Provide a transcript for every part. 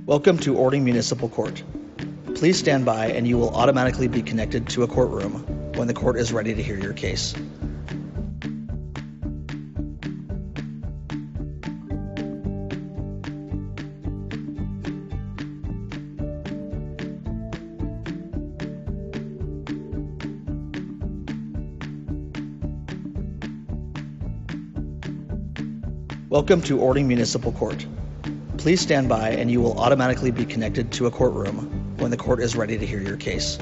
Welcome to Orting Municipal Court. Please stand by and you will automatically be connected to a courtroom when the court is ready to hear your case. Welcome to Orting Municipal Court. Please stand by and you will automatically be connected to a courtroom when the court is ready to hear your case.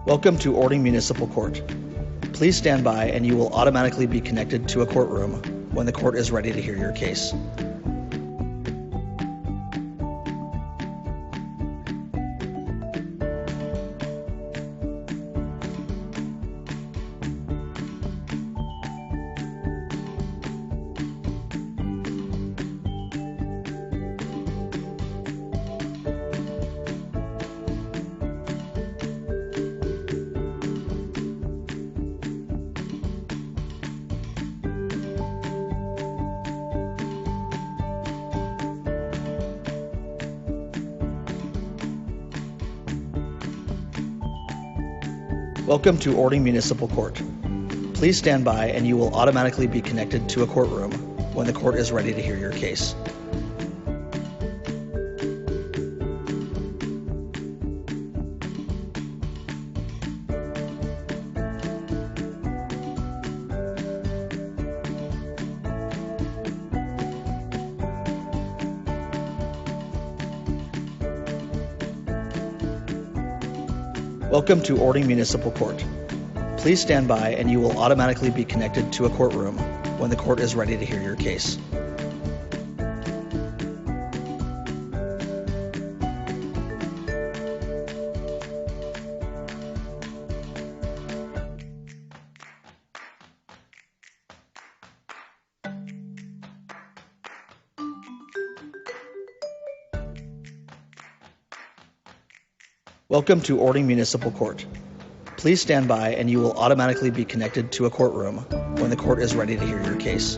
Welcome to Orting Municipal Court. Please stand by and you will automatically be connected to a courtroom when the court is ready to hear your case. Welcome to Orting Municipal Court. Please stand by and you will automatically be connected to a courtroom when the court is ready to hear your case. Welcome to Orting Municipal Court. Please stand by and you will automatically be connected to a courtroom when the court is ready to hear your case. Welcome to Orting Municipal Court. Please stand by and you will automatically be connected to a courtroom when the court is ready to hear your case.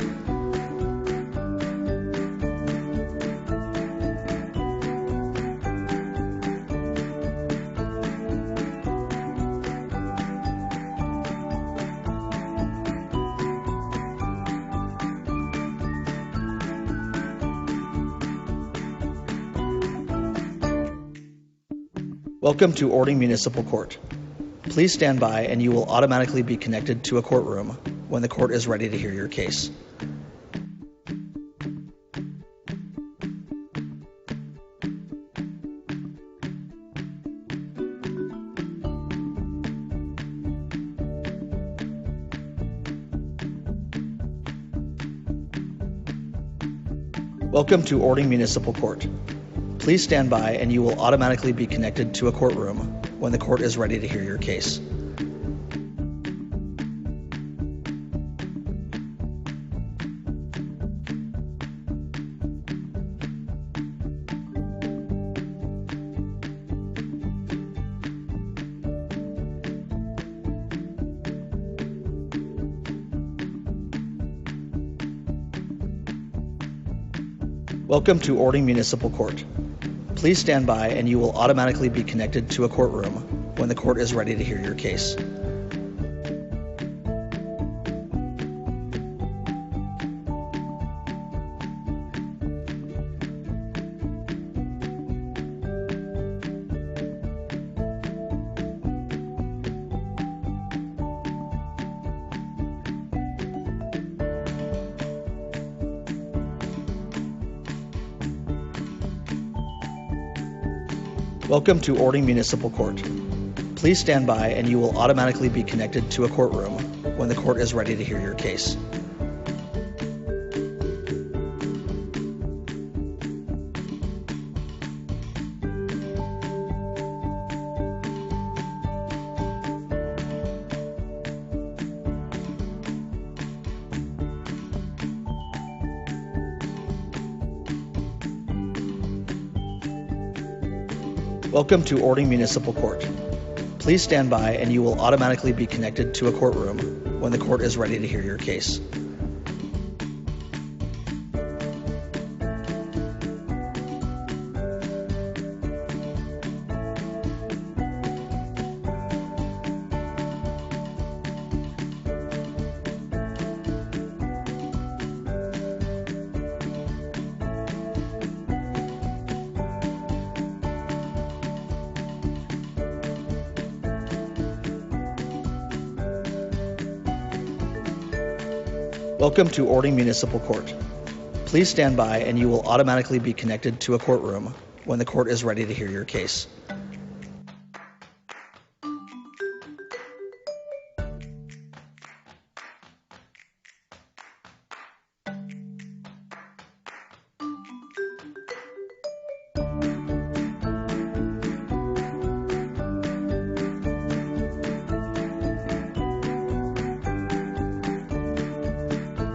Welcome to Orting Municipal Court. Please stand by and you will automatically be connected to a courtroom when the court is ready to hear your case. Welcome to Orting Municipal Court. Please stand by and you will automatically be connected to a courtroom when the court is ready to hear your case. Welcome to Orting Municipal Court. Please stand by and you will automatically be connected to a courtroom when the court is ready to hear your case. Welcome to Orting Municipal Court. Please stand by and you will automatically be connected to a courtroom when the court is ready to hear your case. Welcome to Orting Municipal Court. Please stand by and you will automatically be connected to a courtroom when the court is ready to hear your case. Welcome to Orting Municipal Court. Please stand by and you will automatically be connected to a courtroom when the court is ready to hear your case.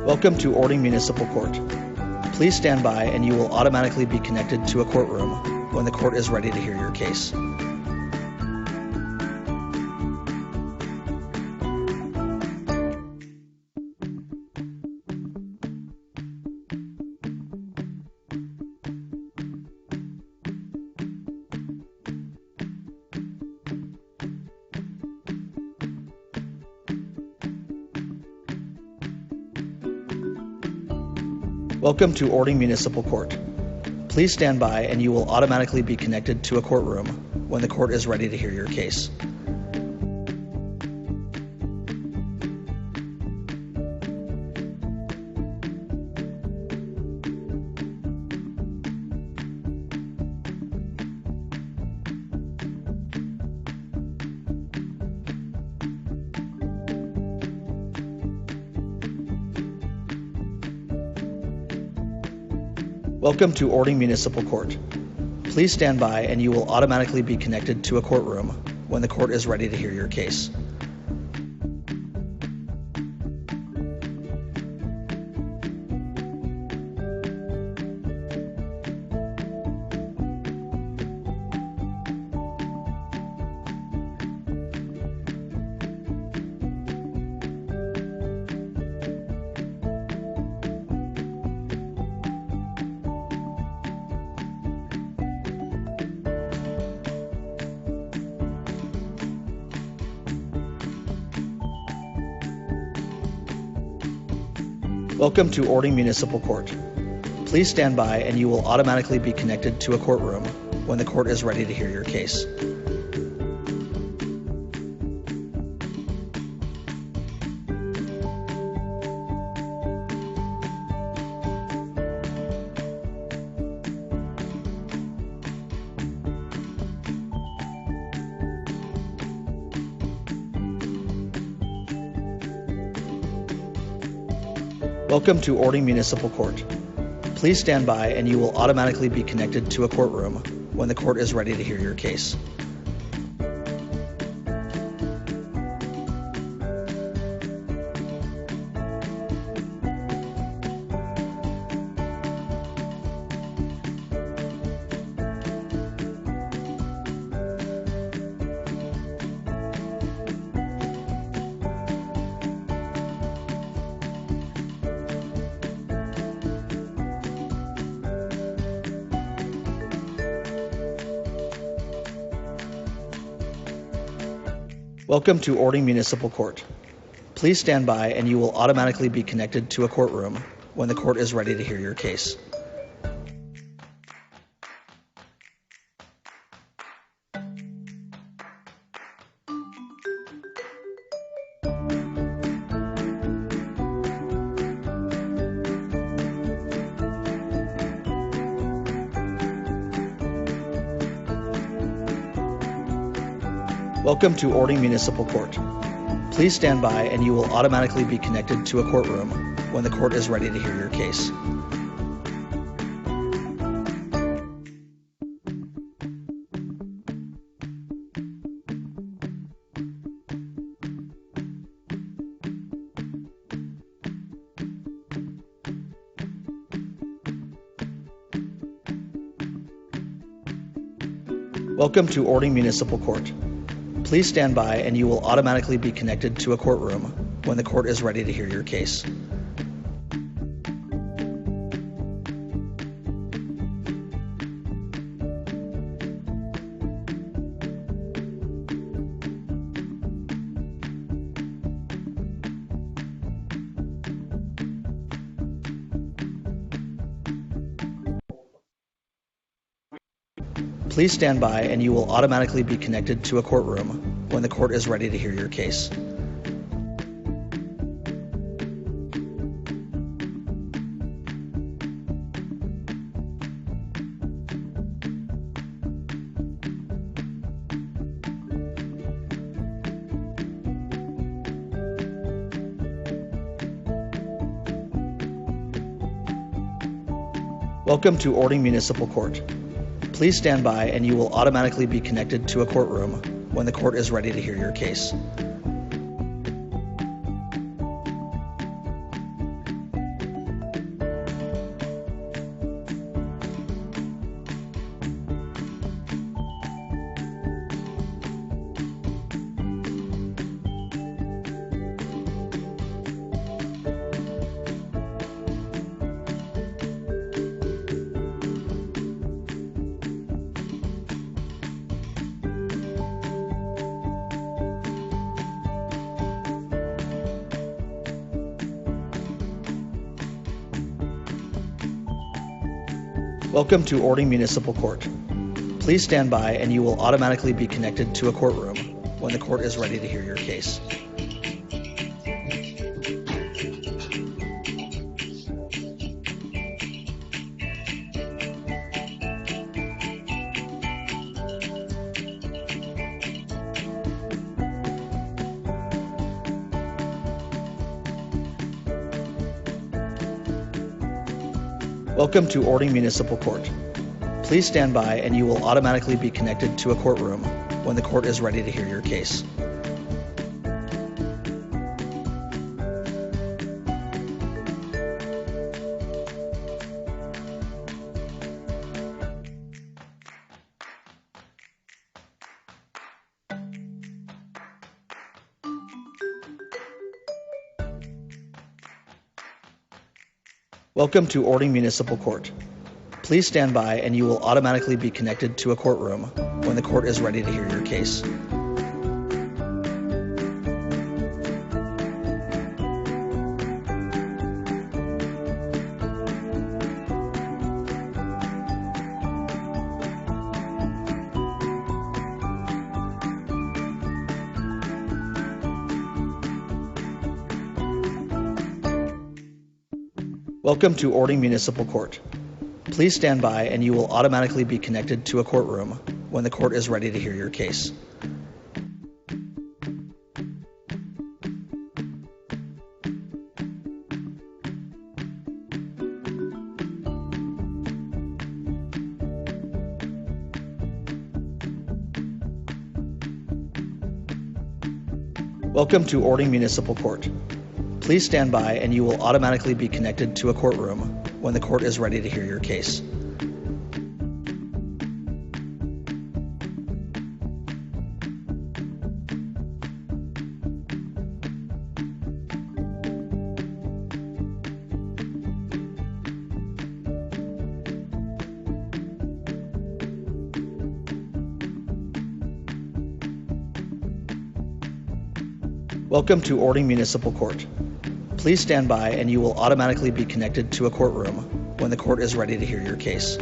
Welcome to Orting Municipal Court. Please stand by and you will automatically be connected to a courtroom when the court is ready to hear your case. Welcome to Orting Municipal Court. Please stand by and you will automatically be connected to a courtroom when the court is ready to hear your case. Welcome to Orting Municipal Court. Please stand by and you will automatically be connected to a courtroom when the court is ready to hear your case. Welcome to Orting Municipal Court. Please stand by and you will automatically be connected to a courtroom when the court is ready to hear your case. Welcome to Orting Municipal Court. Please stand by and you will automatically be connected to a courtroom when the court is ready to hear your case. Welcome to Orting Municipal Court. Please stand by and you will automatically be connected to a courtroom when the court is ready to hear your case. Welcome to Orting Municipal Court. Please stand by and you will automatically be connected to a courtroom when the court is ready to hear your case. Welcome to Orting Municipal Court. Please stand by and you will automatically be connected to a courtroom when the court is ready to hear your case. Please stand by and you will automatically be connected to a courtroom when the court is ready to hear your case. Welcome to Orting Municipal Court. Please stand by and you will automatically be connected to a courtroom when the court is ready to hear your case. Welcome to Orting Municipal Court. Please stand by and you will automatically be connected to a courtroom when the court is ready to hear your case. Welcome to Orting Municipal Court. Please stand by and you will automatically be connected to a courtroom when the court is ready to hear your case. Welcome to Orting Municipal Court. Please stand by and you will automatically be connected to a courtroom when the court is ready to hear your case. Welcome to Orting Municipal Court. Please stand by and you will automatically be connected to a courtroom when the court is ready to hear your case. Welcome to Orting Municipal Court. Please stand by and you will automatically be connected to a courtroom when the court is ready to hear your case. Welcome to Orting Municipal Court. Please stand by and you will automatically be connected to a courtroom when the court is ready to hear your case.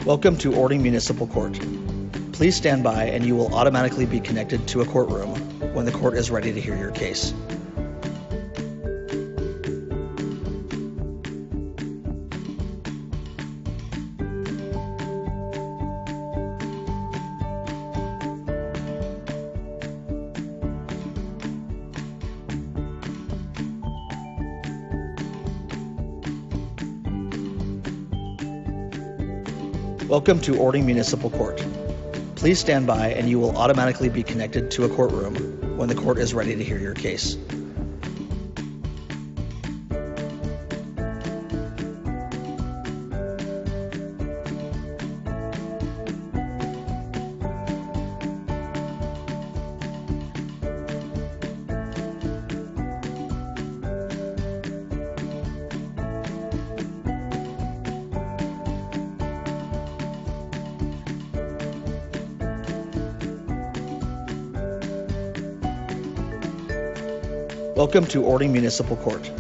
Welcome to Orting Municipal Court. Please stand by and you will automatically be connected to a courtroom when the court is ready to hear your case. Welcome to Orting Municipal Court. Please stand by and you will automatically be connected to a courtroom when the court is ready to hear your case. Welcome to Orting Municipal Court.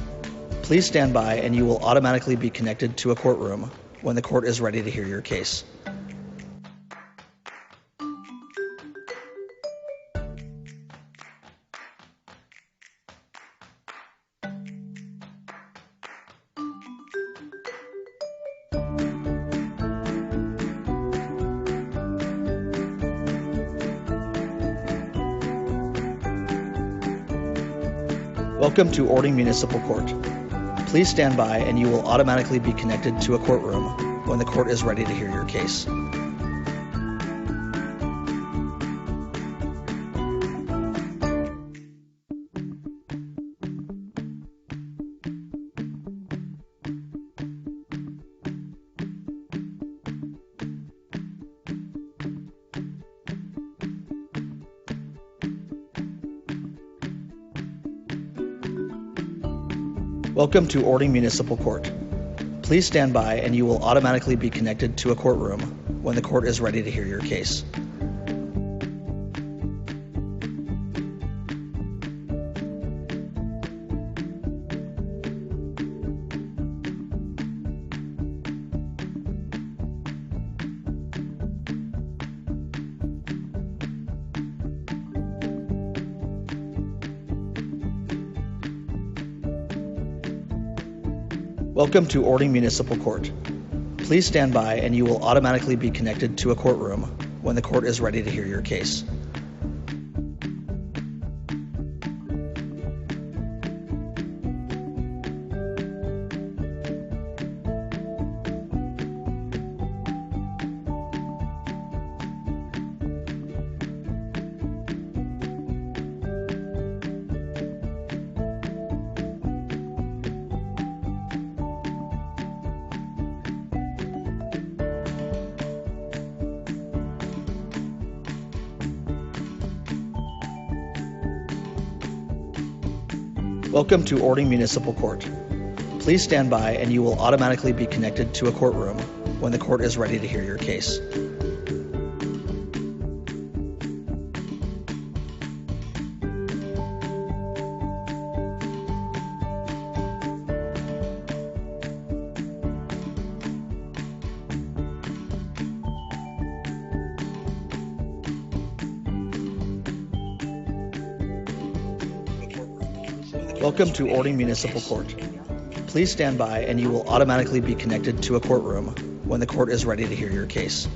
Please stand by and you will automatically be connected to a courtroom when the court is ready to hear your case. Welcome to Orting Municipal Court. Please stand by and you will automatically be connected to a courtroom when the court is ready to hear your case. Welcome to Orting Municipal Court. Please stand by and you will automatically be connected to a courtroom when the court is ready to hear your case. Welcome to Orting Municipal Court. Please stand by and you will automatically be connected to a courtroom when the court is ready to hear your case. Welcome to Orting Municipal Court. Please stand by and you will automatically be connected to a courtroom when the court is ready to hear your case. Welcome to Orting Municipal Court. Please stand by and you will automatically be connected to a courtroom when the court is ready to hear your case.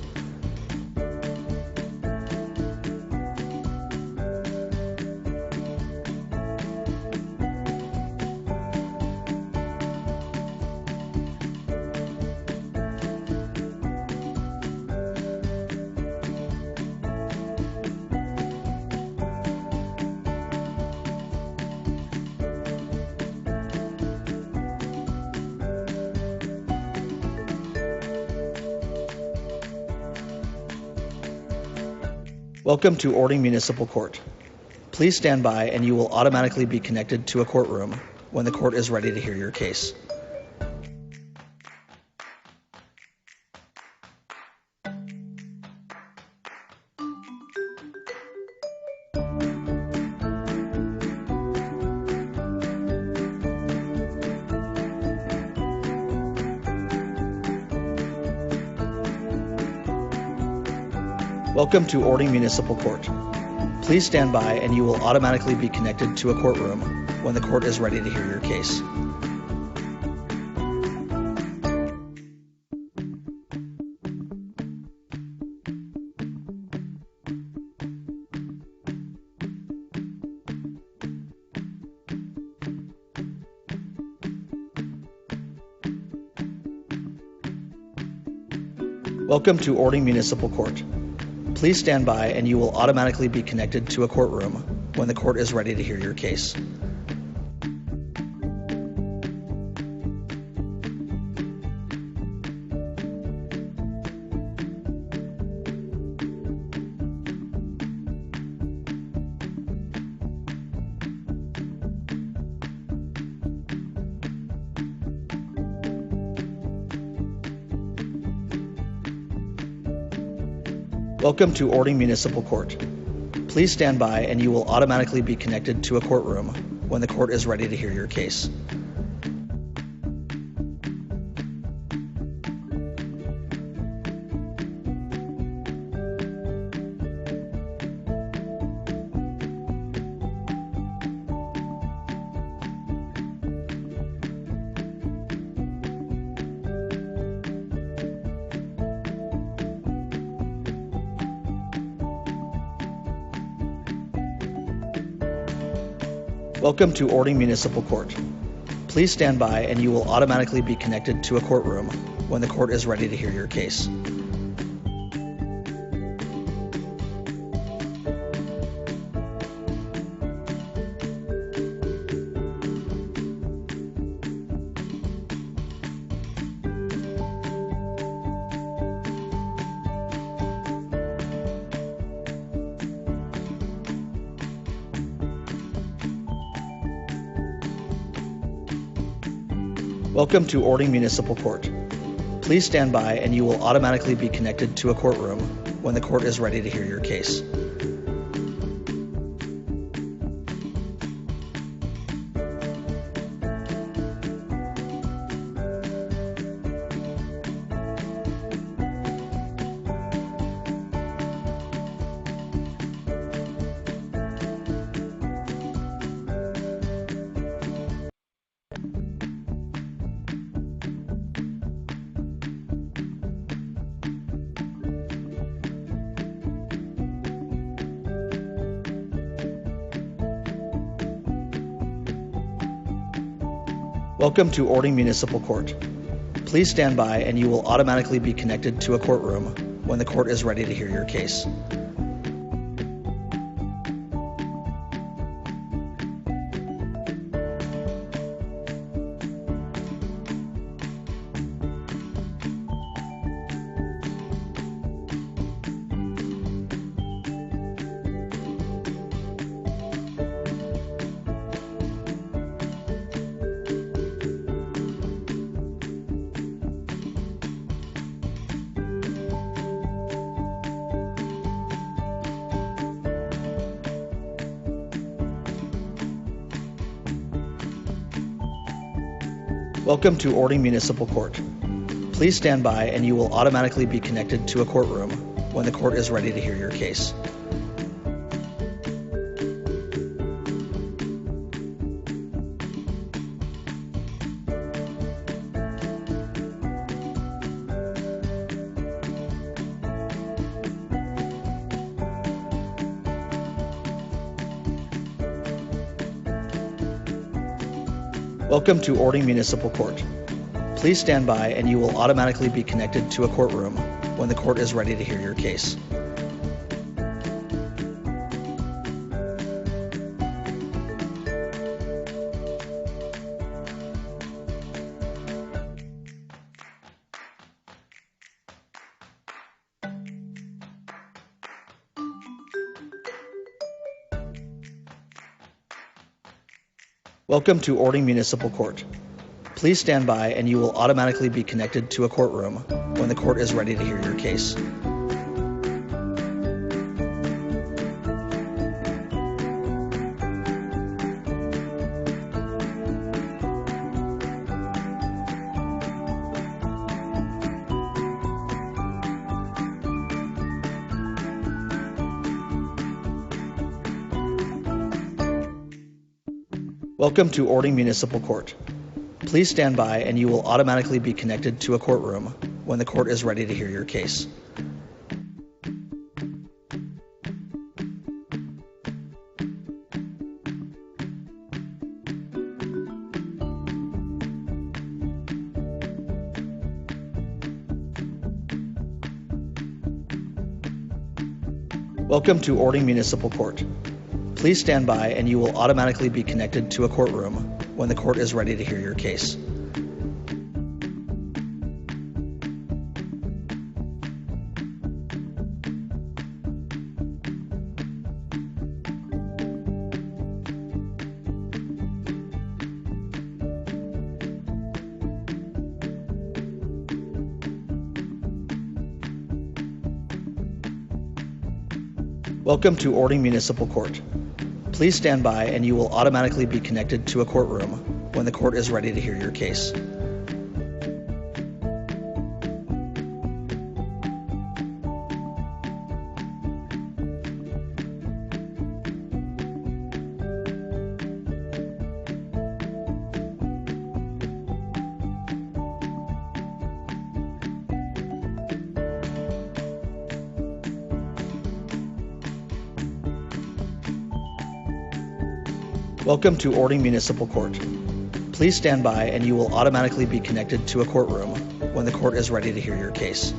Welcome to Orting Municipal Court. Please stand by and you will automatically be connected to a courtroom when the court is ready to hear your case. Welcome to Orting Municipal Court. Please stand by and you will automatically be connected to a courtroom when the court is ready to hear your case. Welcome to Orting Municipal Court. Please stand by and you will automatically be connected to a courtroom when the court is ready to hear your case. Welcome to Orting Municipal Court. Please stand by and you will automatically be connected to a courtroom when the court is ready to hear your case. Welcome to Orting Municipal Court. Please stand by and you will automatically be connected to a courtroom when the court is ready to hear your case. Welcome to Orting Municipal Court. Please stand by and you will automatically be connected to a courtroom when the court is ready to hear your case. Welcome to Orting Municipal Court. Please stand by and you will automatically be connected to a courtroom when the court is ready to hear your case. Welcome to Orting Municipal Court. Please stand by and you will automatically be connected to a courtroom when the court is ready to hear your case. Welcome to Orting Municipal Court. Please stand by and you will automatically be connected to a courtroom when the court is ready to hear your case. Welcome to Orting Municipal Court. Please stand by and you will automatically be connected to a courtroom when the court is ready to hear your case. Welcome to Orting Municipal Court. Please stand by and you will automatically be connected to a courtroom when the court is ready to hear your case. Welcome to Orting Municipal Court. Please stand by and you will automatically be connected to a courtroom when the court is ready to hear your case. Welcome to Orting Municipal Court. Please stand by and you will automatically be connected to a courtroom when the court is ready to hear your case. Welcome to Orting Municipal Court. Please stand by and you will automatically be connected to a courtroom when the court is ready to hear your case.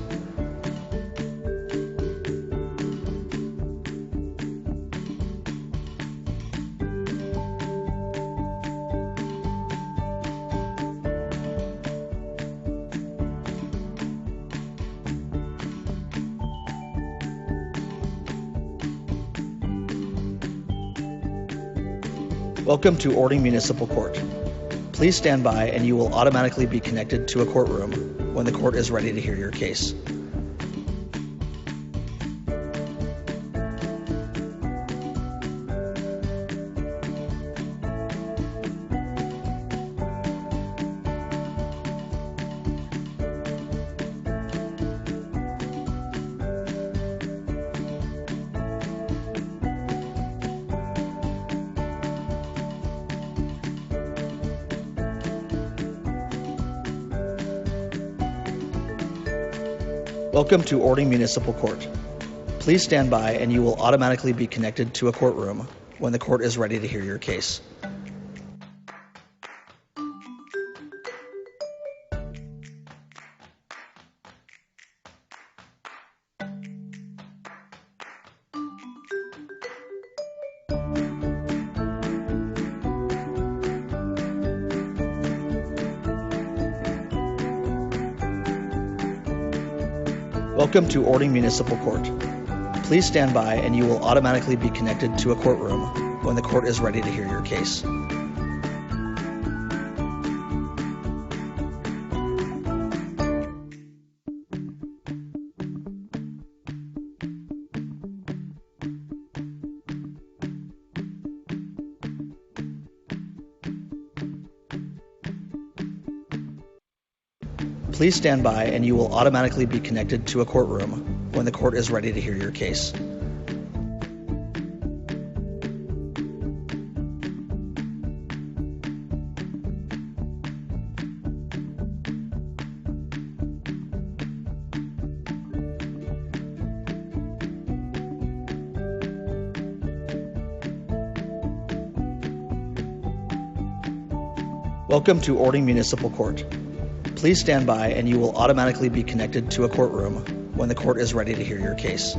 Welcome to Orting Municipal Court. Please stand by and you will automatically be connected to a courtroom when the court is ready to hear your case. Welcome to Orting Municipal Court. Please stand by and you will automatically be connected to a courtroom when the court is ready to hear your case. Welcome to Orting Municipal Court. Please stand by and you will automatically be connected to a courtroom when the court is ready to hear your case. Please stand by and you will automatically be connected to a courtroom when the court is ready to hear your case. Welcome to Orting Municipal Court. Please stand by and you will automatically be connected to a courtroom when the court is ready to hear your case.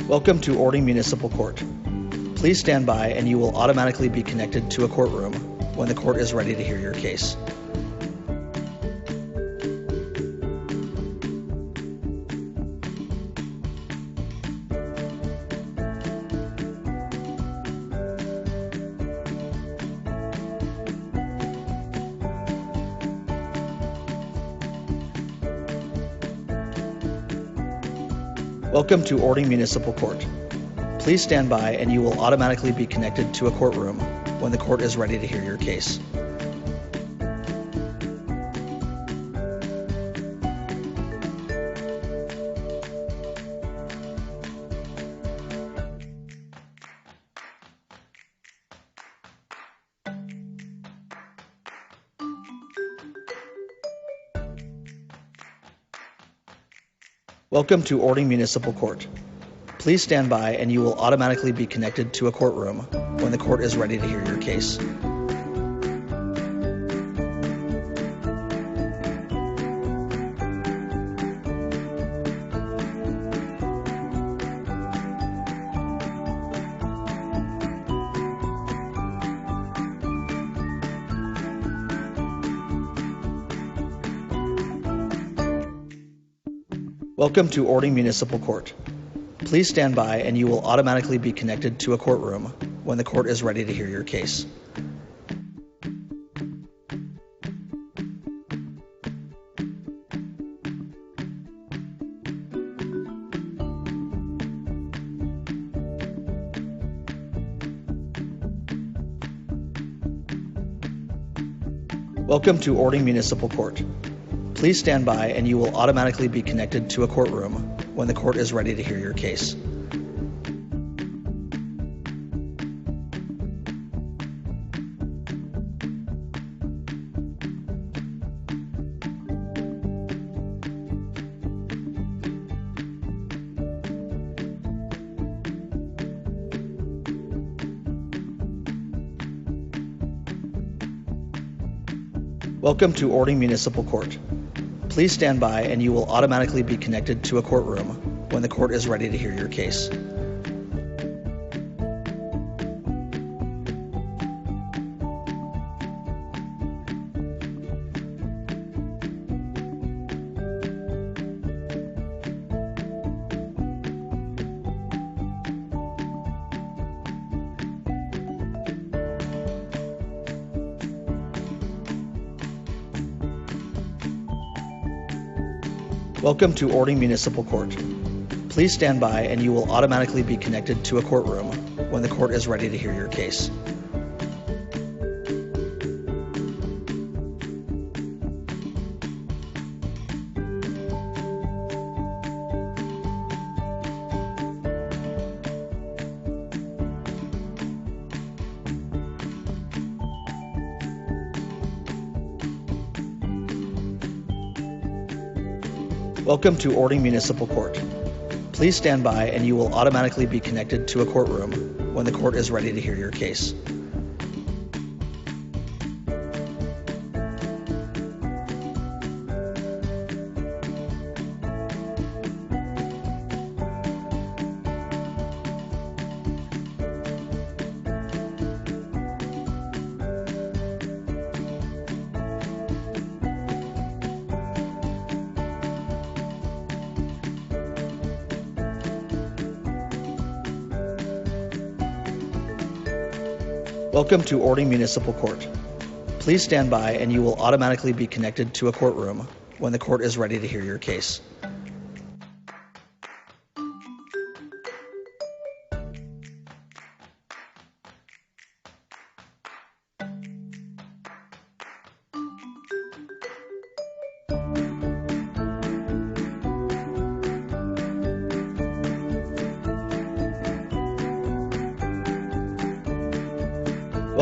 Welcome to Orting Municipal Court. Please stand by and you will automatically be connected to a courtroom when the court is ready to hear your case. Welcome to Orting Municipal Court. Please stand by and you will automatically be connected to a courtroom when the court is ready to hear your case. Welcome to Orting Municipal Court. Please stand by and you will automatically be connected to a courtroom when the court is ready to hear your case. Welcome to Orting Municipal Court. Please stand by and you will automatically be connected to a courtroom when the court is ready to hear your case. Welcome to Orting Municipal Court. Please stand by and you will automatically be connected to a courtroom when the court is ready to hear your case. Welcome to Orting Municipal Court. Please stand by and you will automatically be connected to a courtroom when the court is ready to hear your case. Welcome to Orting Municipal Court. Please stand by and you will automatically be connected to a courtroom when the court is ready to hear your case. Welcome to Orting Municipal Court. Please stand by and you will automatically be connected to a courtroom when the court is ready to hear your case. Welcome to Orting Municipal Court. Please stand by and you will automatically be connected to a courtroom when the court is ready to hear your case.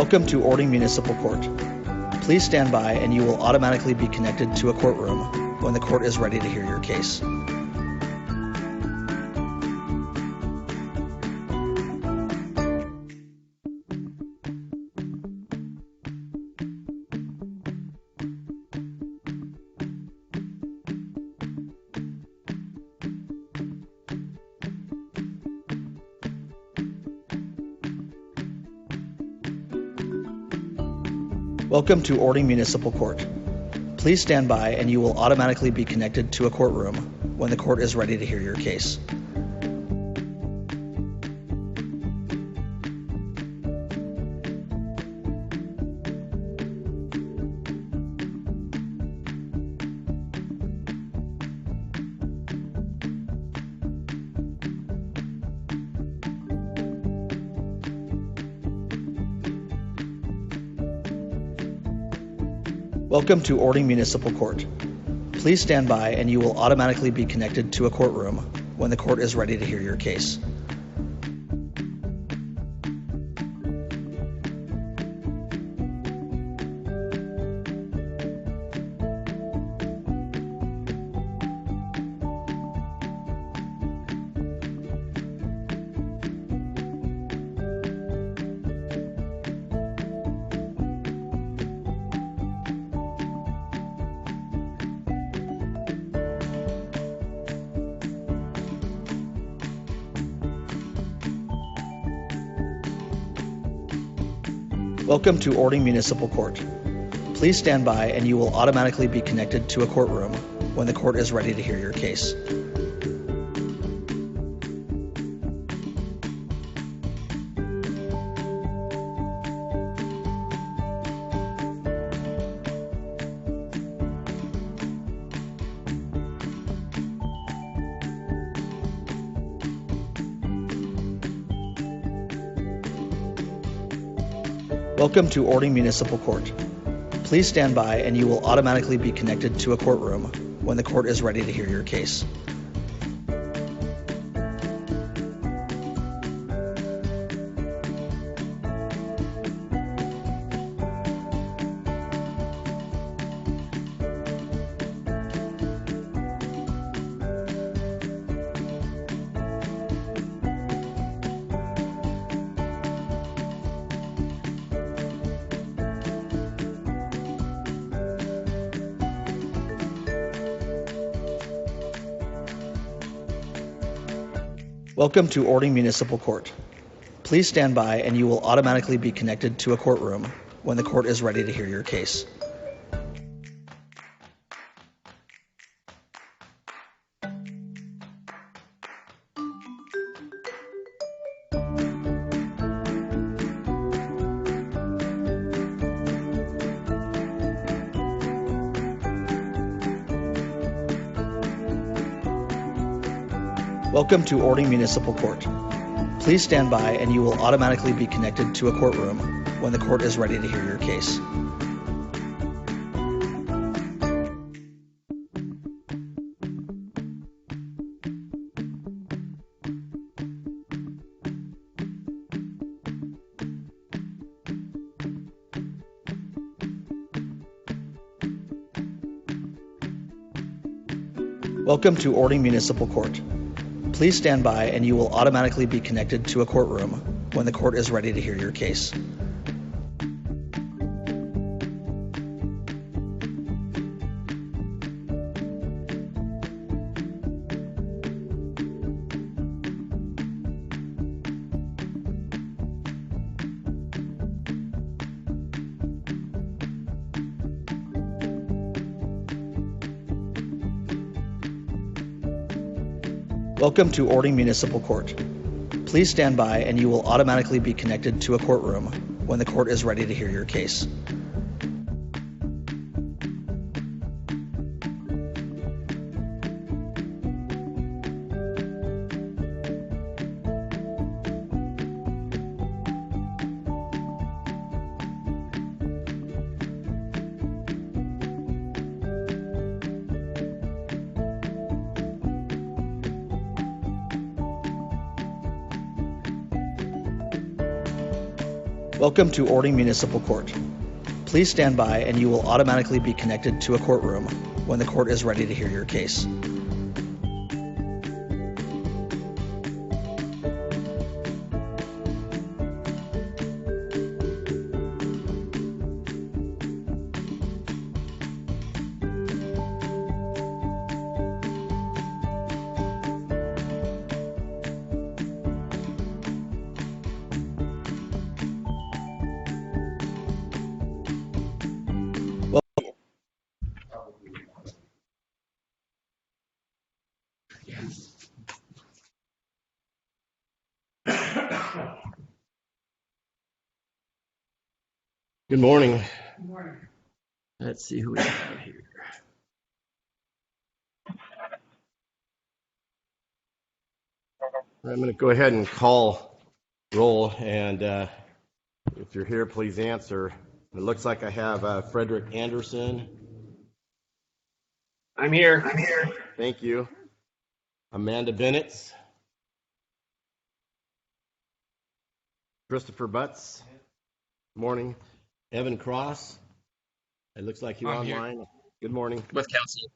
Welcome to Orting Municipal Court. Please stand by and you will automatically be connected to a courtroom when the court is ready to hear your case. Welcome to Orting Municipal Court. Please stand by and you will automatically be connected to a courtroom when the court is ready to hear your case. Welcome to Orting Municipal Court. Please stand by and you will automatically be connected to a courtroom when the court is ready to hear your case. Welcome to Orting Municipal Court. Please stand by and you will automatically be connected to a courtroom when the court is ready to hear your case. Welcome to Orting Municipal Court. Please stand by and you will automatically be connected to a courtroom when the court is ready to hear your case. Welcome to Orting Municipal Court. Please stand by and you will automatically be connected to a courtroom when the court is ready to hear your case. Welcome to Orting Municipal Court. Please stand by and you will automatically be connected to a courtroom when the court is ready to hear your case. Welcome to Orting Municipal Court. Please stand by and you will automatically be connected to a courtroom when the court is ready to hear your case. Welcome to Orting Municipal Court. Please stand by and you will automatically be connected to a courtroom when the court is ready to hear your case. Welcome to Orting Municipal Court. Please stand by and you will automatically be connected to a courtroom when the court is ready to hear your case. Good morning. Good morning. Let's see who we have here. I'm going to go ahead and call roll, and if you're here, please answer. It looks like I have Frederick Anderson. I'm here. Thank you. Amanda Bennett. Christopher Butts. Morning. Evan Cross. It looks like you're I'm online. here. Good morning. With counsel.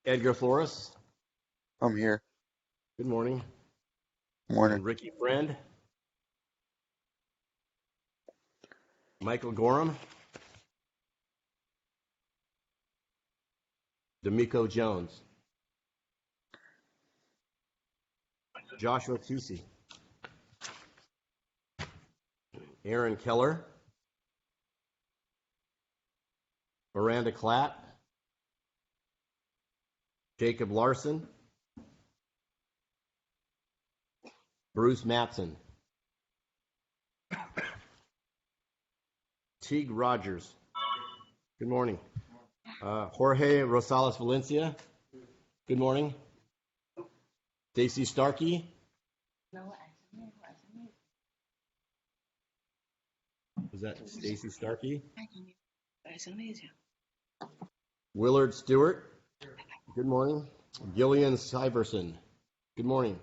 Edgar Flores. I'm here. Good morning. Morning. And Ricky Friend. Michael Gorham. D'Amico Jones. Joshua Tusey, Aaron Keller, Miranda Klatt, Jacob Larson, Bruce Matson, Teague Rogers. Good morning. Jorge Rosales Valencia. Good morning. Stacy Starkey. Is that Stacy Starkey? Willard Stewart. Good morning. Gillian Syverson. Good morning.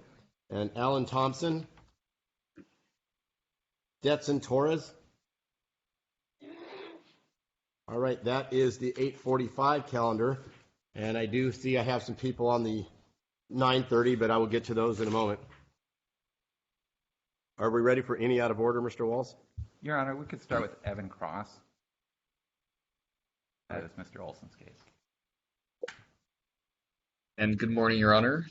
And Alan Thompson. Stetson Torres. All right, that is the 8:45 calendar. And I do see I have some people on the 9:30, but I will get to those in a moment. Are we ready for any out of order, Mr. Walls? Your Honor, we could start with Evan Cross. That is Mr. Olson's case. And good morning, Your Honor.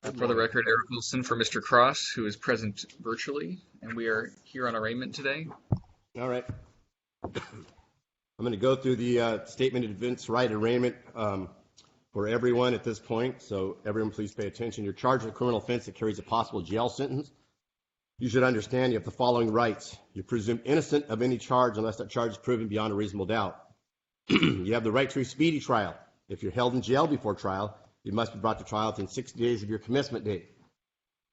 For the record, Eric Wilson for Mr. Cross, who is present virtually, and we are here on arraignment today. All right. I'm going to go through the statement of defense right arraignment for everyone at this point, so everyone please pay attention. You're charged with a criminal offense that carries a possible jail sentence. You should understand you have the following rights. You're presumed innocent of any charge unless that charge is proven beyond a reasonable doubt. You have the right to a speedy trial. If you're held in jail before trial, you must be brought to trial within 60 days of your commencement date.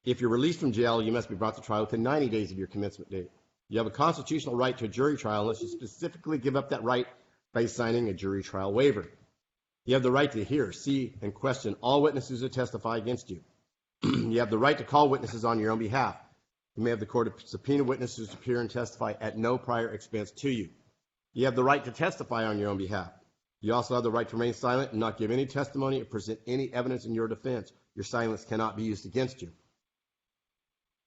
If you're released from jail, you must be brought to trial within 90 days of your commencement date. You have a constitutional right to a jury trial unless you specifically give up that right by signing a jury trial waiver. You have the right to hear, see, and question all witnesses who testify against you. You have the right to call witnesses on your own behalf. You may have the court subpoena witnesses to appear and testify at no prior expense to you. You have the right to testify on your own behalf. You also have the right to remain silent and not give any testimony or present any evidence in your defense. Your silence cannot be used against you.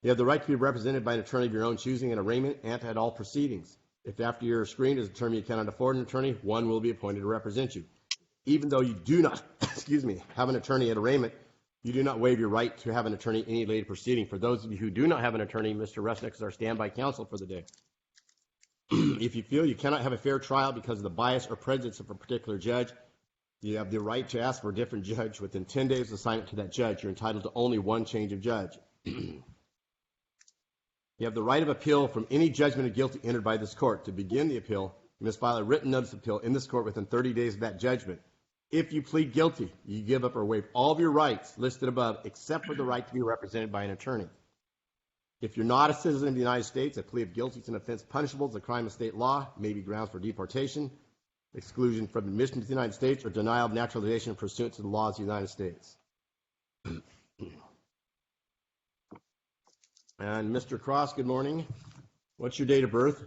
You have the right to be represented by an attorney of your own choosing in arraignment and at all proceedings. If after you're screened as a attorney you cannot afford an attorney, one will be appointed to represent you. Even though you do not, have an attorney at arraignment, you do not waive your right to have an attorney in any later proceeding. For those of you who do not have an attorney, Mr. Resnick is our standby counsel for the day. If you feel you cannot have a fair trial because of the bias or prejudice of a particular judge, you have the right to ask for a different judge within 10 days of assignment to that judge. You're entitled to only one change of judge. You have the right of appeal from any judgment of guilty entered by this court. To begin the appeal, you must file a written notice of appeal in this court within 30 days of that judgment. If you plead guilty, you give up or waive all of your rights listed above except for the right to be represented by an attorney. If you're not a citizen of the United States, a plea of guilty is an offense punishable as a crime of state law, may be grounds for deportation, exclusion from admission to the United States, or denial of naturalization pursuant to the laws of the United States. And Mr. Cross, good morning. What's your date of birth?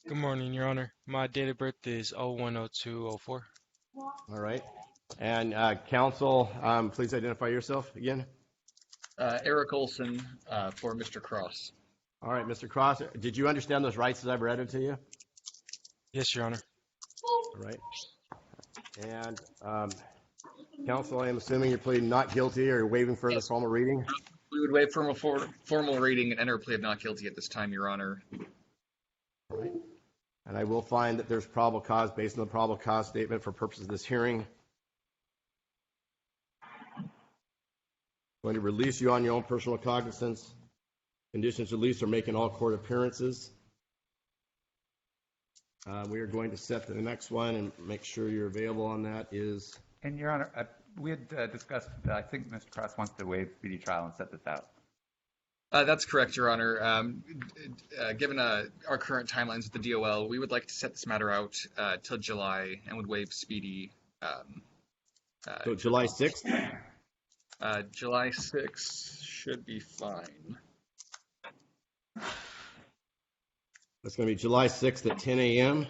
Good morning, Your Honor. My date of birth is 01/02/04. All right. And counsel, please identify yourself again. Eric Olson for Mr. Cross. All right, Mr. Cross, did you understand those rights as I've read it to you? Yes, Your Honor. All right. And counsel, I am assuming you're pleading not guilty or you're waiving further formal reading? We would waive formal reading and enter a plea of not guilty at this time, Your Honor. All right. And I will find that there's probable cause based on the probable cause statement for purposes of this hearing. I'm going to release you on your own personal cognizance. Conditions released are making all court appearances. We are going to set the next one and make sure you're available on that is... And Your Honor, we had discussed, I think Mr. Cross wants to waive speedy trial and set this out. That's correct, Your Honor. Given our current timelines with the DOL, we would like to set this matter out till July and would waive speedy. So July 6th? July 6th should be fine. That's going to be July 6th at 10 a.m.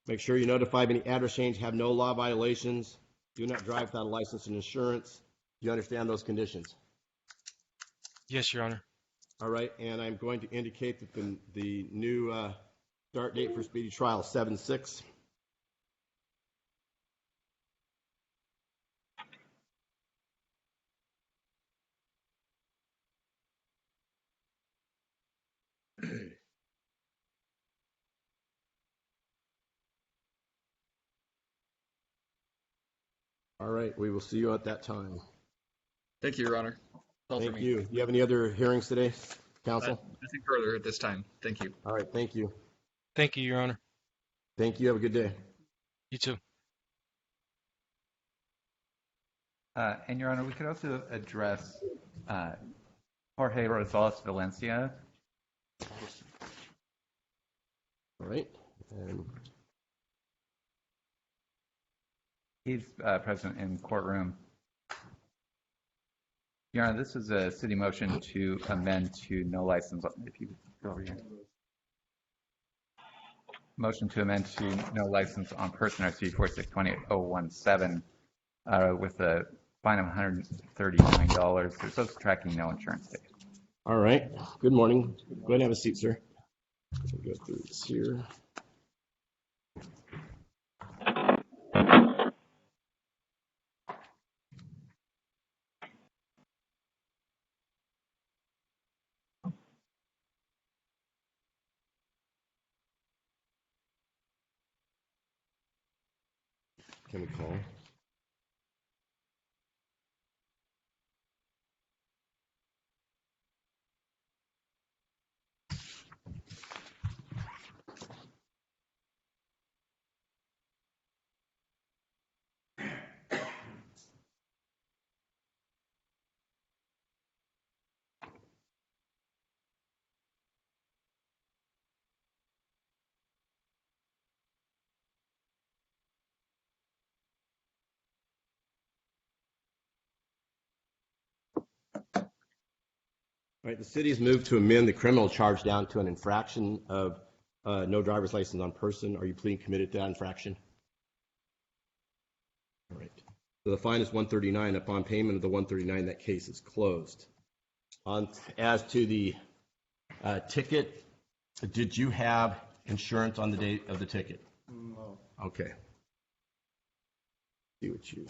Make sure you notify of any address change, have no law violations, do not drive without a license and insurance. Do you understand those conditions? Yes, Your Honor. All right, and I'm going to indicate that the new start date for speedy trial is 7/6. All right, we will see you at that time. Thank you, Your Honor. That's all for Thank me. you. Do you have any other hearings today, counsel? Nothing further at this time. Thank you. All right, thank you. Thank you, Your Honor. Thank you. Have a good day. You too. And Your Honor, we could also address Jorge Rosales Valencia. All right. And He's present in courtroom. Your Honor, this is a city motion to amend to no license. If you go over here. Motion to amend to no license on person RC 4628017 with a fine of $139. They're subtracting no insurance fee. all right. Good morning. Go ahead and have a seat, sir. Go through this here. Can we call? All right, the city's moved to amend the criminal charge down to an infraction of no driver's license on person. Are you pleading committed to that infraction? All right. So the fine is $139. Upon payment of the $139, that case is closed. As to the ticket, did you have insurance on the date of the ticket? No. Okay. See what you.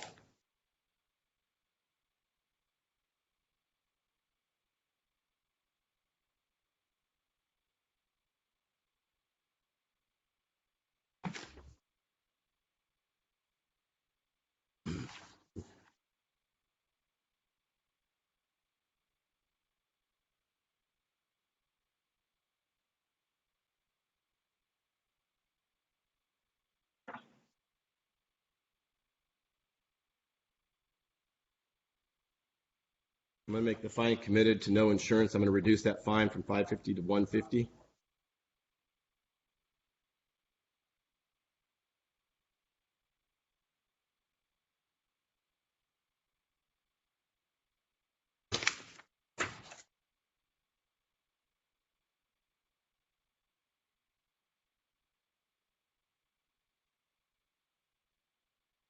I'm going to make the fine committed to no insurance. I'm going to reduce that fine from $550 to $150.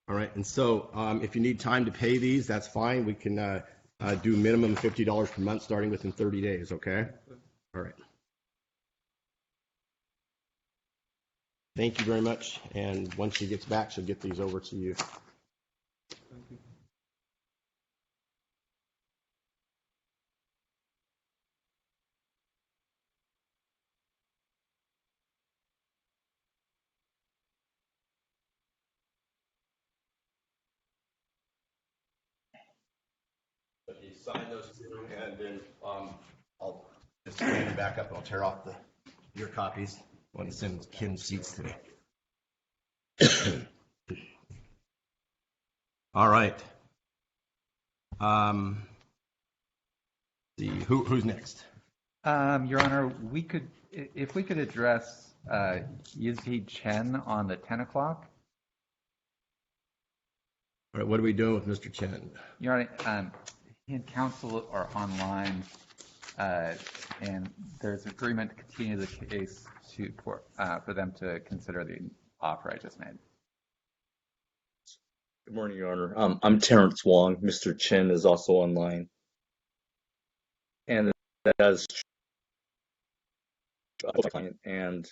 All right, and so if you need time to pay these, that's fine. We can do minimum $50 per month starting within 30 days, okay? All right. Thank you very much, and once she gets back, she'll get these over to you. Thank you. But you sign those two, and then I'll just scan them back up, and I'll tear off your copies. I want to send Kim seats today. All right. See, who's next? Your Honor, if we could address Yizhi Chen on the 10 o'clock. All right, what are we doing with Mr. Chen? Your Honor, he and counsel are online, and there's agreement to continue the case for them to consider the offer I just made. Good morning, Your Honor. I'm Terrence Wong. Mr. Chen is also online. And that is and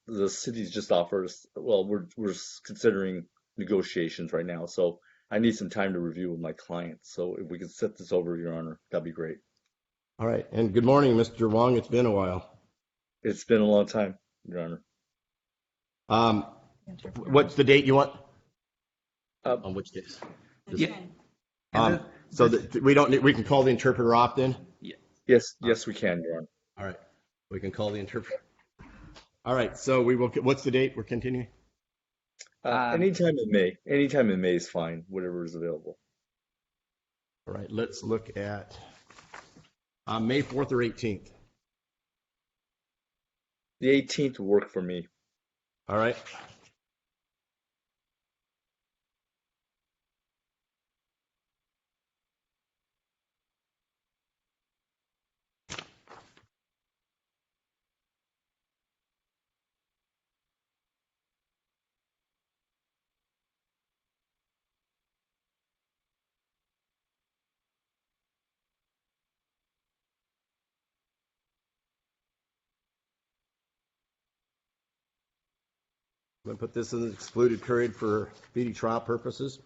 the city's just offered us, well, we're considering negotiations right now. So I need some time to review with my client. So if we could set this over, Your Honor, that'd be great. All right, and good morning, Mr. Wong. It's been a while. It's been a long time, Your Honor. What's the date you want? On which case? Yeah. So that we can call the interpreter off then? Yes, we can, Your Honor. All right. We can call the interpreter. All right. So what's the date we're continuing? Anytime in May. Anytime in May is fine, whatever is available. All right. Let's look at May 4th or 18th. The 18th will work for me. All right. I'm going to put this in the excluded period for speedy trial purposes.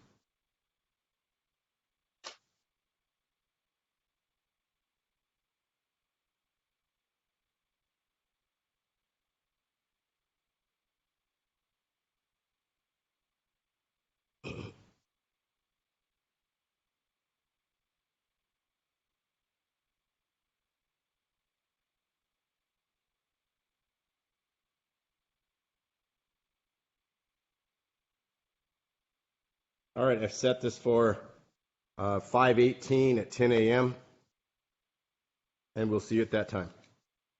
All right. I've set this for 5/18 at 10 a.m. And we'll see you at that time.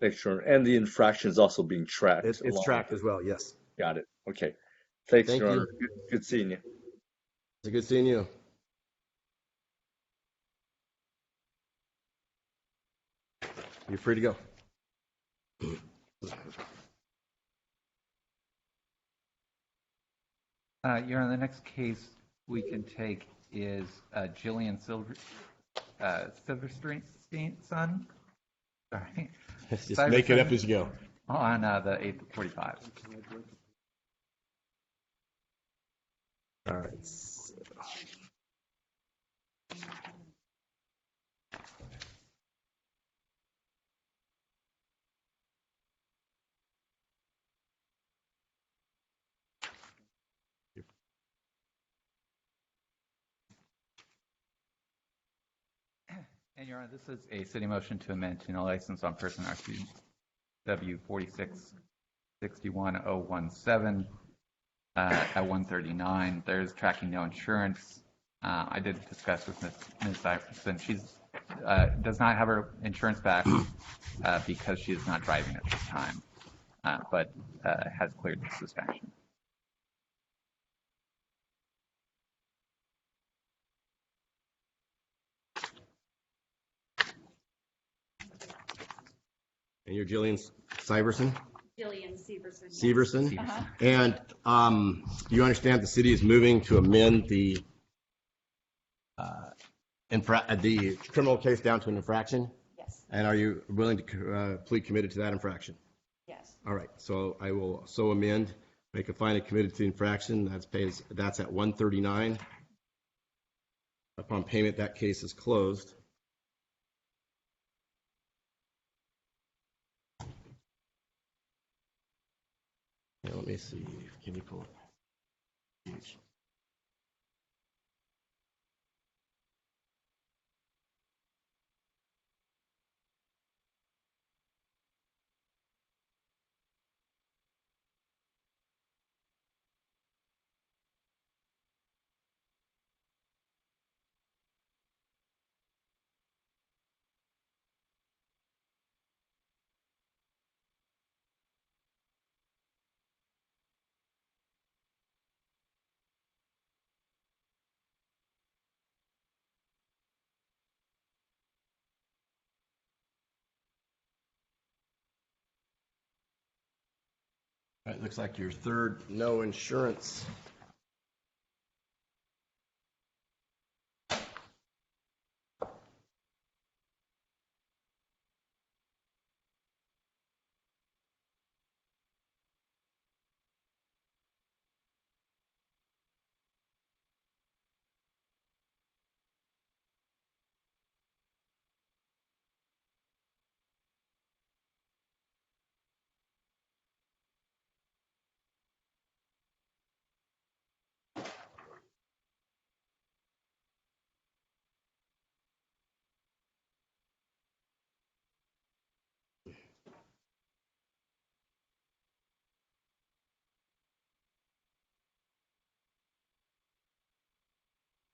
Thanks, Your Honor. And the infraction is also being tracked. It's tracked as well. Yes. Got it. Okay. Thanks, Thank Your you. Honor. Good seeing you. It's good seeing you. You're free to go. Your Honor, the next case we can take is Jillian Silverstein's son. Sorry. Just make it up as you go. On the 845. All right. And Your Honor, this is a city motion to amend to no license on person RCW 4661017 at 139. There's tracking no insurance. I did discuss with Ms. Iverson. She does not have her insurance back because she is not driving at this time, but has cleared the suspension. And you're Jillian Syverson? Jillian Severson. Severson? Uh-huh. And you understand the city is moving to amend the criminal case down to an infraction? Yes. And are you willing to plead committed to that infraction? Yes. All right. So I will so amend, make a finding committed to the infraction. That's at 139. Upon payment, that case is closed. Now, let me see. Can you pull it? All right, looks like your third no insurance.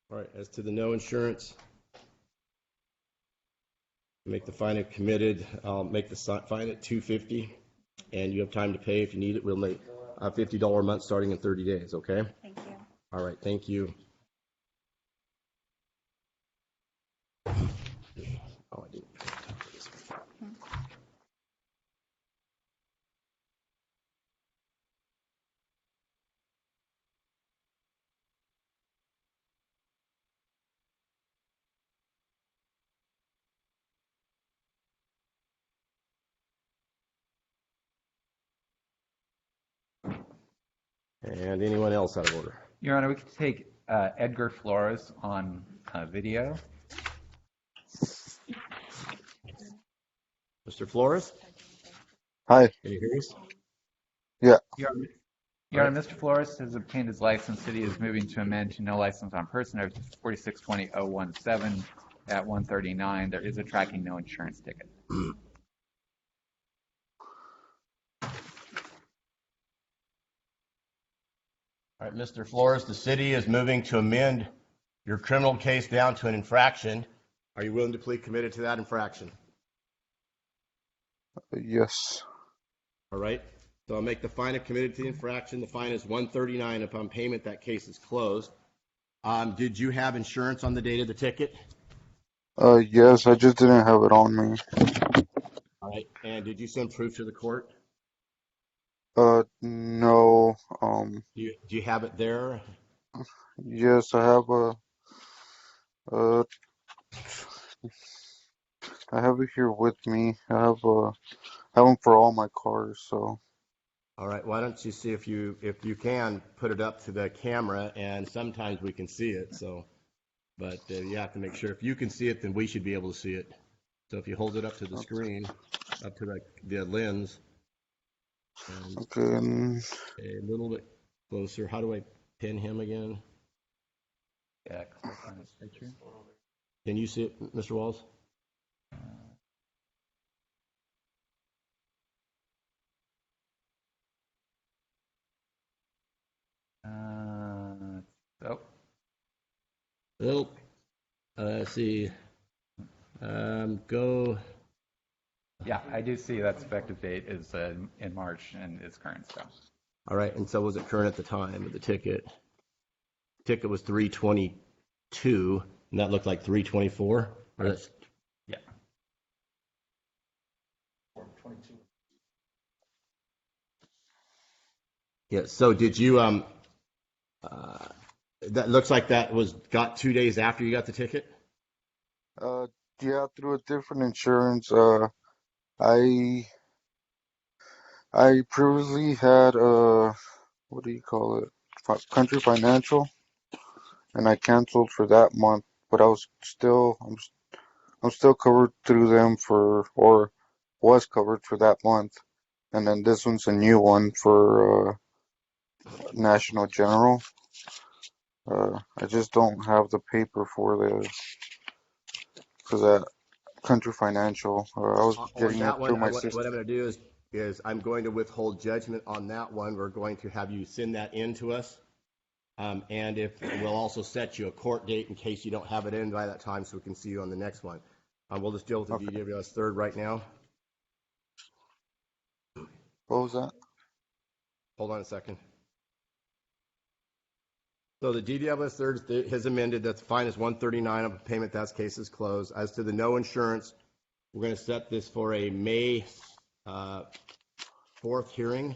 All right, as to the no insurance, make the fine committed. I'll make the fine at $250, and you have time to pay if you need it. We'll make a $50 a month starting in 30 days, okay? Thank you. All right, thank you. Oh, I didn't. And anyone else out of order? Your Honor, we could take Edgar Flores on video. Mr. Flores, Hi. can you hear us? Yeah. Your Honor, Mr. Flores has obtained his license. City is moving to amend to no license on person over 4620017 at 139. There is a tracking no insurance ticket. All right, Mr. Flores, the city is moving to amend your criminal case down to an infraction. Are you willing to plead committed to that infraction? Yes. All right. So I'll make the fine of committed to the infraction. The fine is $139. Upon payment, that case is closed. Did you have insurance on the date of the ticket? Yes, I just didn't have it on me. All right. And did you send proof to the court? No. Do you have it there? Yes, I have I have it here with me. I have them for all my cars, so. All right. Why don't you see if you can put it up to the camera, and sometimes we can see it. So, but you have to make sure if you can see it, then we should be able to see it. So if you hold it up to the screen, up to the lens, and Okay. a little bit closer. How do I pin him again? Yeah, click on his picture. Can you see it, Mr. Walls? Oh, Let's see. Go. yeah, I do see that's effective date is in March and is current still. All right. And so was it current at the time of the ticket? Ticket was 322, and that looked like 324. Or that's Yeah. yeah. So did you that looks like that got 2 days after you got the ticket? Yeah, through a different insurance. I previously had what do you call it? Country Financial, and I canceled for that month, but I'm still covered through them or was covered for that month, and then this one's a new one for National General. I just don't have the paper for that Country Financial. I was getting it through my What system. I'm going to do is I'm going to withhold judgment on that one. We're going to have you send that in to us. And we'll also set you a court date in case you don't have it in by that time so we can see you on the next one. We'll just deal with the Okay. DWS third right now. What was that? Hold on a second. So the DWS third has amended that the fine is $139 of a payment. That case is closed. As to the no insurance, we're going to set this for a May 4th hearing.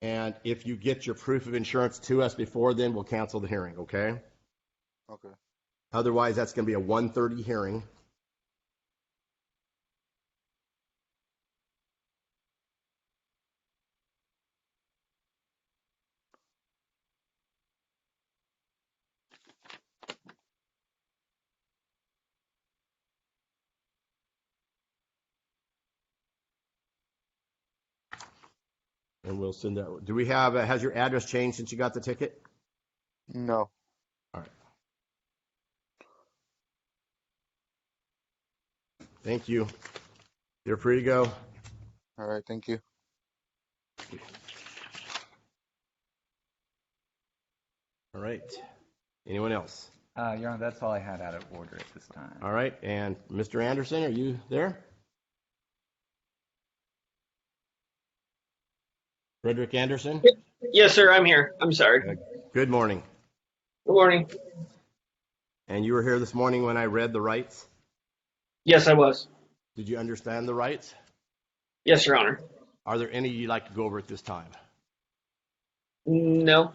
And if you get your proof of insurance to us before then, we'll cancel the hearing, okay? Okay. Otherwise, that's going to be a 1:30 hearing. And we'll send that. Do we have, has your address changed since you got the ticket? No. All right. Thank you. You're free to go. All right. Thank you. All right. Anyone else? Your Honor, that's all I had out of order at this time. All right, and Mr. Anderson, are you there? Frederick Anderson? Yes, sir, I'm here. I'm sorry. Good morning. Good morning. And you were here this morning when I read the rights? Yes, I was. Did you understand the rights? Yes, Your Honor. Are there any you'd like to go over at this time? No.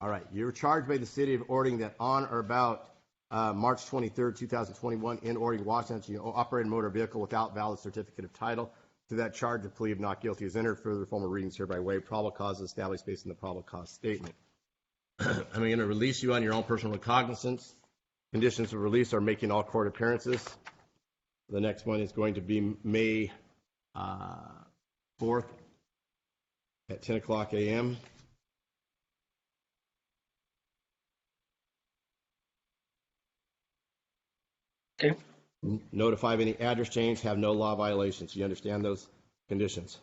All right. You're charged by the city of Orting that on or about March 23rd, 2021, in Orting, Washington, you operated a motor vehicle without valid certificate of title. To that charge, the plea of not guilty is entered. Further formal readings hereby waived. Probable cause is established based on the probable cause statement. I'm going to release you on your own personal recognizance. Conditions of release are making all court appearances. The next one is going to be May 4th at 10 o'clock a.m. Okay. Notify of any address change, have no law violations. You understand those conditions?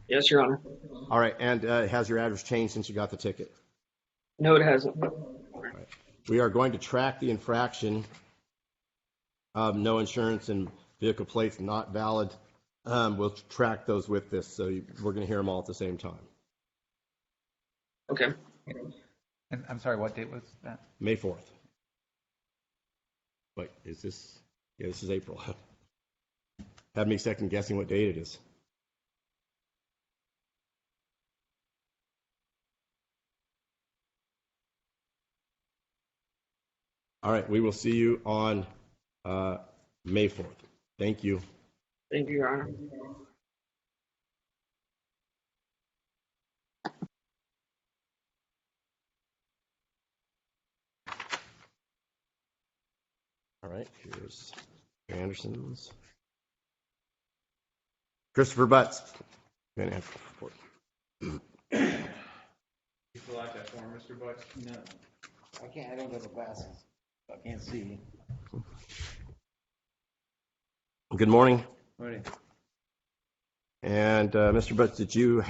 Yes, Your Honor. All right, and has your address changed since you got the ticket? No, it hasn't. Right. We are going to track the infraction of no insurance and vehicle plates not valid. We'll track those with this, so we're going to hear them all at the same time. Okay. And I'm sorry, what date was that? May 4th. Wait, is this? Yeah, this is April. Have me second guessing what date it is. All right, we will see you on May 4th. Thank you. Thank you, Your Honor. All right, here's Anderson's. Christopher Butts. You fill out that form, Mr. Butts? No, I can't. I don't have the glasses. I can't see. Good morning. Morning. And Mr. Butts, you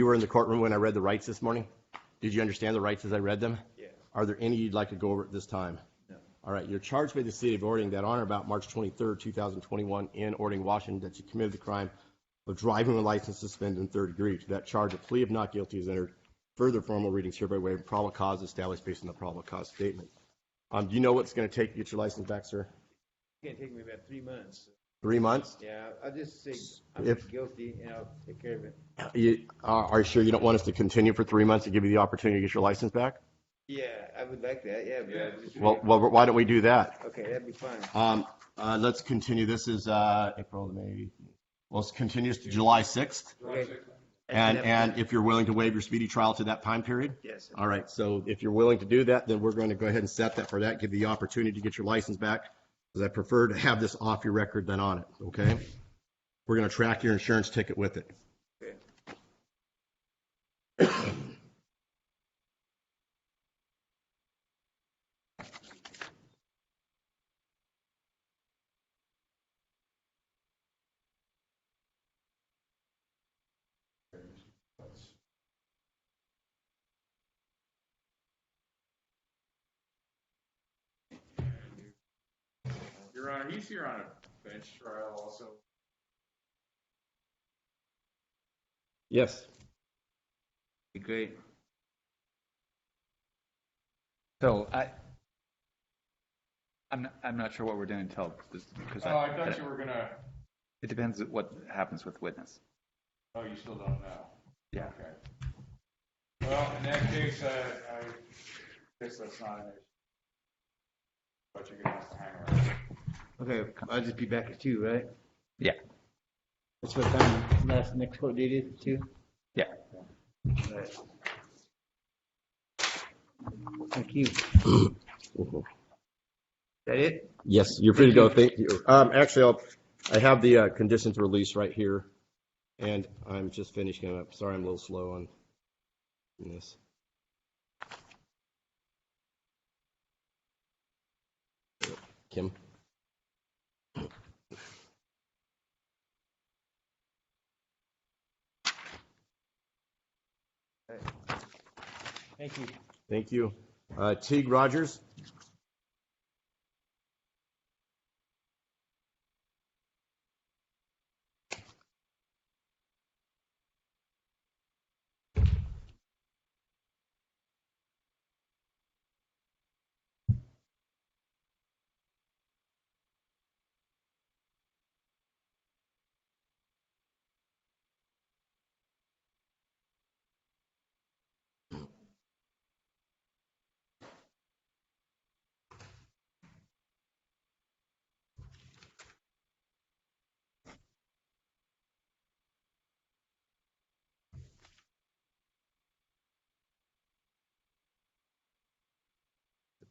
were in the courtroom when I read the rights this morning? Did you understand the rights as I read them? Yeah. Are there any you'd like to go over at this time? No. All right, you're charged by the city of Orting that on or about March 23rd, 2021, in Orting, Washington, that you committed the crime of driving with license suspended in third degree. To that charge, a plea of not guilty is entered. Further formal readings hereby waived. Probable cause established based on the probable cause statement. Do you know what's going to take to get your license back, sir? It's going to take me about 3 months. 3 months? Yeah, I'll just say I'm guilty and I'll take care of it. Are you sure you don't want us to continue for 3 months to give you the opportunity to get your license back? Yeah, I would like that. Yeah. Well, why don't we do that? Okay, that'd be fine. Let's continue. This is April, May. Well, let's continue to July 6th. Okay. And if you're willing to waive your speedy trial to that time period? Yes. All right. So if you're willing to do that, then we're going to go ahead and set that for that, give you the opportunity to get your license back, because I prefer to have this off your record than on it. Okay? We're going to track your insurance ticket with it. Okay. Your Honor, he's here on a bench trial also. Yes. Great. So I'm not sure what we're doing until this, because I thought you were gonna. it depends on what happens with witness. Oh, you still don't know. Yeah. Okay. Well, in that case, I guess that's not an issue. But you're gonna have to hang around. Okay, I'll just be back at 2, right? Yeah. That's what time next court date is, 2? Yeah. All right. Thank you. Is that it? Yes, you're free to go. Thank you. Actually, I have the conditions release right here, and I'm just finishing up. Sorry, I'm a little slow on this. Kim. Thank you. Thank you. Teague Rogers.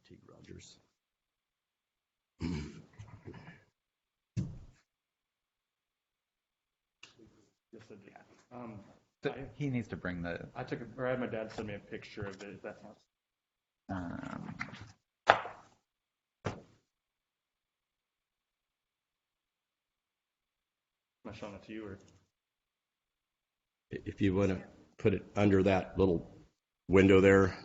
Teague Rogers. Yes, I did. So he needs to bring the. I had my dad send me a picture of it. That's not. Am I showing it to you or? If you want to put it under that little window there.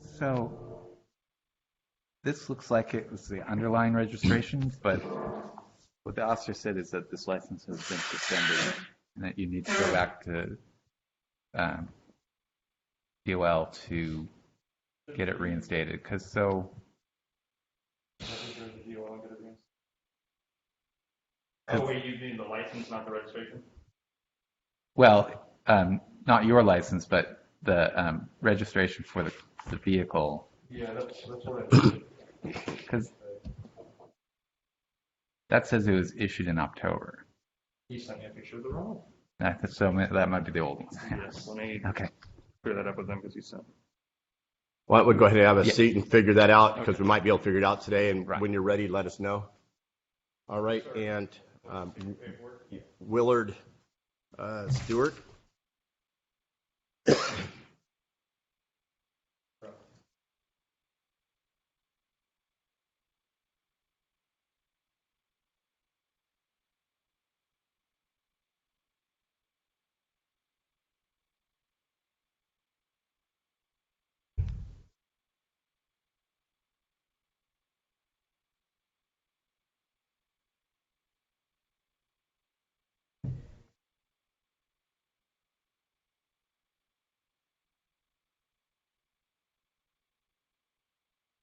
So this looks like it was the underlying registration, but what the officer said is that this license has been suspended and that you need to go back to DOL to get it reinstated. Because so. Oh, wait, you mean the license, not the registration? Well, not your license, but the registration for the vehicle. Yeah, that's what I did. Because that says it was issued in October. He sent me a picture of the wrong one. So that might be the old one. Yes, let me Okay. clear that up with them because he sent. Well, I would go ahead and have a Yeah. seat and figure that out because we might be able to figure it out today. And Right. when you're ready, let us know. All right. And Willard Stewart.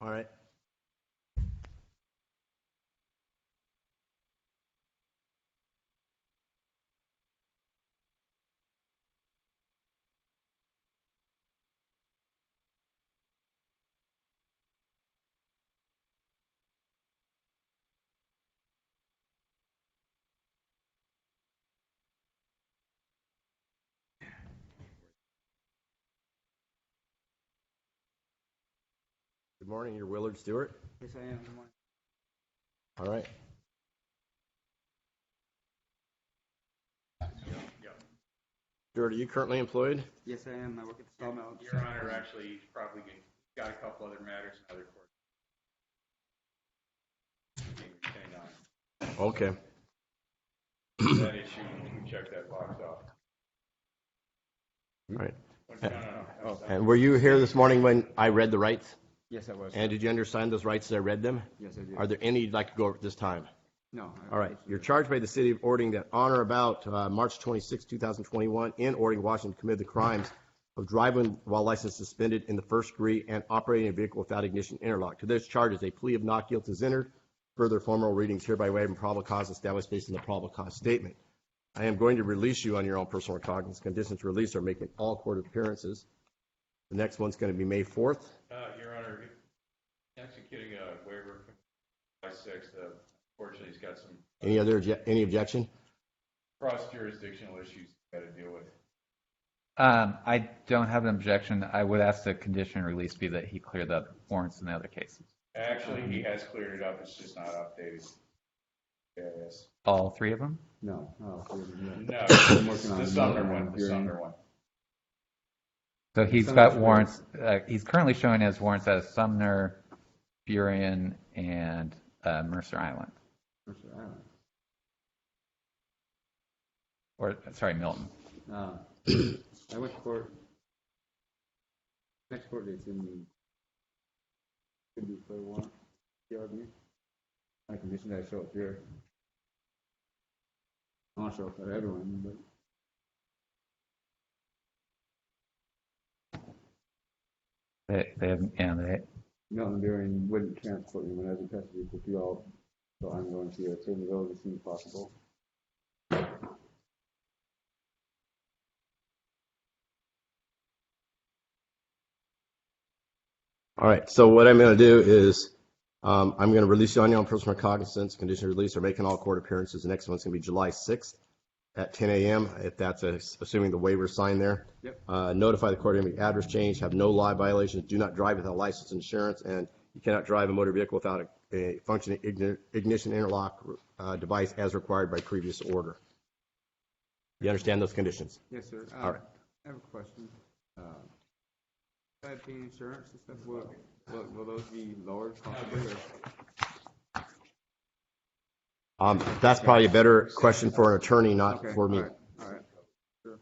All right. morning. You're Willard Stewart. Yes, I am. Good morning. All right. Stewart, are you currently employed? Yes, I am. I work at the sawmill. Your Honor, actually, he's probably got a couple other matters in other courts. Okay. That issue, we check that box off. All right. No. And were you here this morning when I read the rights? Yes, I was. And did you understand those rights as I read them? Yes, I did. Are there any you'd like to go over at this time? No. All right. You're charged by the city of Orting that on or about March 26, 2021, in Orting, Washington, committed the crimes of driving while license suspended in the first degree and operating a vehicle without ignition interlock. To those charges, a plea of not guilty is entered. Further formal readings hereby waived and probable cause established based on the probable cause statement. I am going to release you on your own personal recognizance. Conditions to release are making all court appearances. The next one's going to be May 4th. Your Honor, executing a waiver from July 6th, unfortunately, he's got some Any objection? cross-jurisdictional issues he's got to deal with. I don't have an objection. I would ask the condition release be that he cleared up warrants in the other cases. Actually, he has cleared it up. It's just not updated. Yes. All three of them? No. No, I'm working on the Sumner one. The Sumner one. So he's got warrants. He's currently showing as warrants as Sumner, Burien, and Mercer Island. Mercer Island. Or, sorry, Milton. I went to court. Next court date's in could be for one. PRB. On condition that I show up here. I want to show up for everyone, but. They have, Milton Burien wouldn't transport me when I was in custody with you all, so I'm going to turn it over as soon as possible. All right. So what I'm going to do is I'm going to release you on your own personal recognizance. Condition of release are making all court appearances. The next one's going to be July 6th at 10 a.m. If that's assuming the waiver signed there. Yep. Notify the court of any address change. Have no law violations. Do not drive without license and insurance, and you cannot drive a motor vehicle without a functioning ignition interlock device as required by previous order. You understand those conditions? Yes, sir. All right. I have a question. If I pay insurance and stuff, will those be lowered possibly? That's probably a better question for an attorney, not for me. All right. Sure.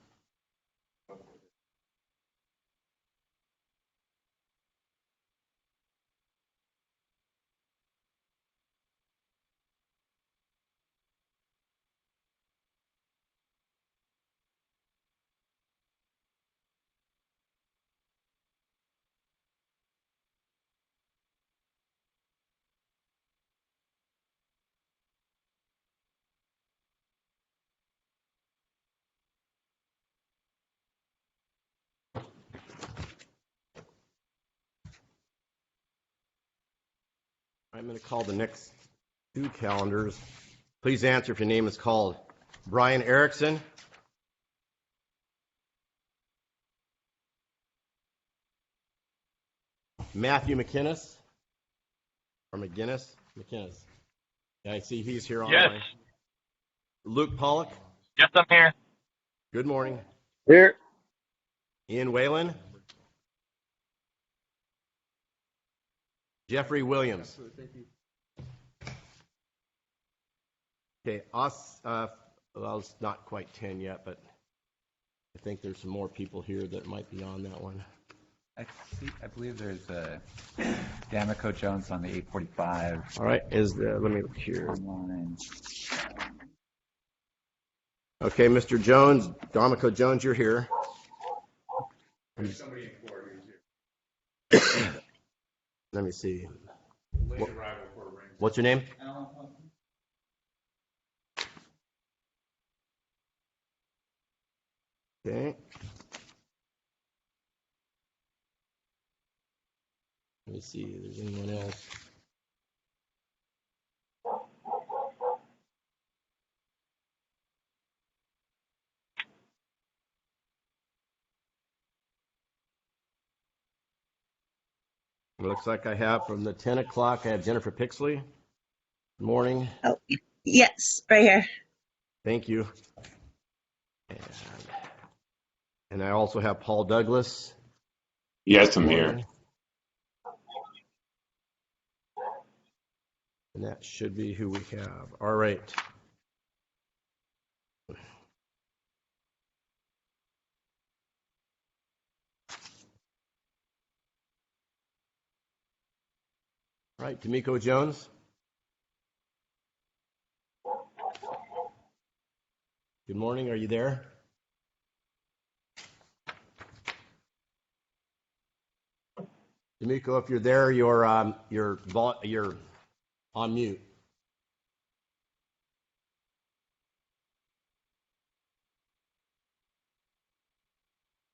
I'm going to call the next two calendars. Please answer if your name is called. Brian Erickson. Matthew McInnes. Or McGinnis? McInnes. Yeah, I see he's here online. Yes. Luke Pollock. Yes, I'm here. Good morning. Here. Ian Whalen. Jeffrey Williams. Thank you. Okay, well, it's not quite 10 yet, but I think there's some more people here that might be on that one. I believe there's Damico Jones on the 845. All right, let me look here. Online. Okay, Mr. Jones, Damico Jones, you're here. There's somebody in court who's here. Let me see. Late arrival for a ring. What's your name? Okay. Let me see if there's anyone else. It looks like I have from the 10 o'clock, I have Jennifer Pixley. Good morning. Oh, yes, right here. Thank you. And I also have Paul Douglas. Yes, I'm here. And that should be who we have. All right. All right, D'Amico Jones. Good morning. Are you there? D'Amico, if you're there, you're on mute.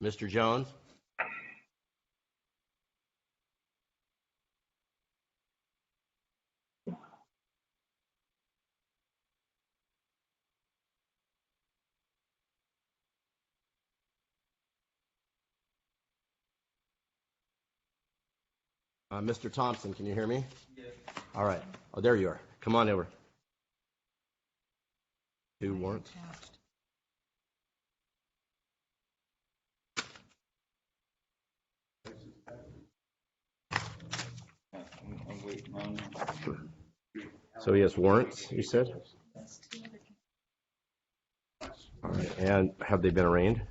Mr. Jones. Mr. Thompson, can you hear me? Yes. All right. Oh, there you are. Come on over. 2 warrants. So he has warrants, you said? All right. And have they been arraigned?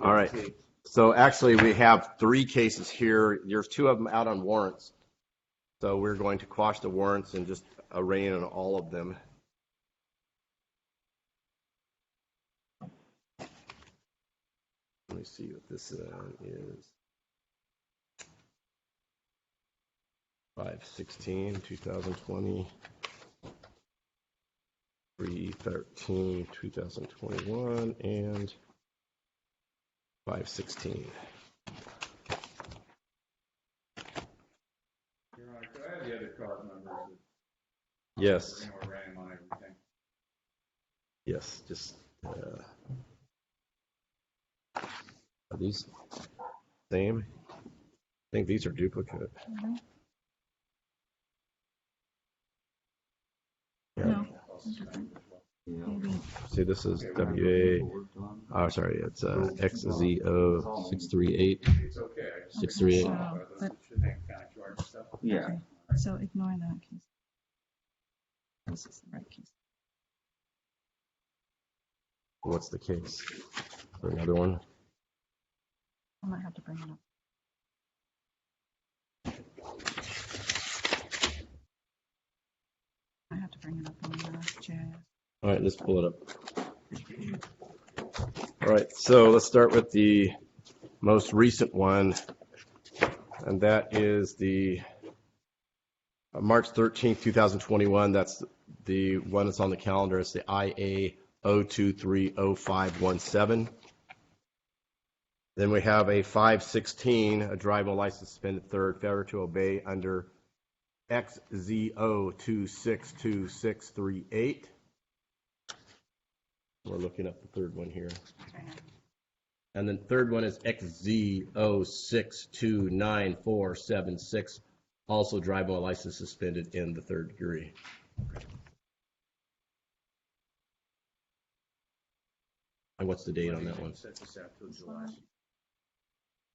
All right. So actually we have 3 cases here. There's 2 of them out on warrants. So we're going to quash the warrants and just arraign on all of them. Let me see what this is. 5/16/2020, 3/13/2021, and 5/16. Your Honor, could I have the other card numbers? Yes. Ran on everything. Yes. Just are these same? I think these are duplicate. Mm-hmm. Yeah. No. See, this is WA. Oh, sorry, it's XZO638. It's okay. 638. Yeah. Okay. So ignore that case. This is the right case. What's the case? For another one? I might have to bring it up. I have to bring it up on the JIS. All right, let's pull it up. All right, so let's start with the most recent one, and that is the March 13th, 2021. That's the one that's on the calendar. It's the IA 0230517. Then we have a 5/16, a driving license suspended third, failure to obey under XZO262638. We're looking up the third one here. And then third one is XZO629476, also driving while license suspended in the third degree. And what's the date on that one? Set this out till July.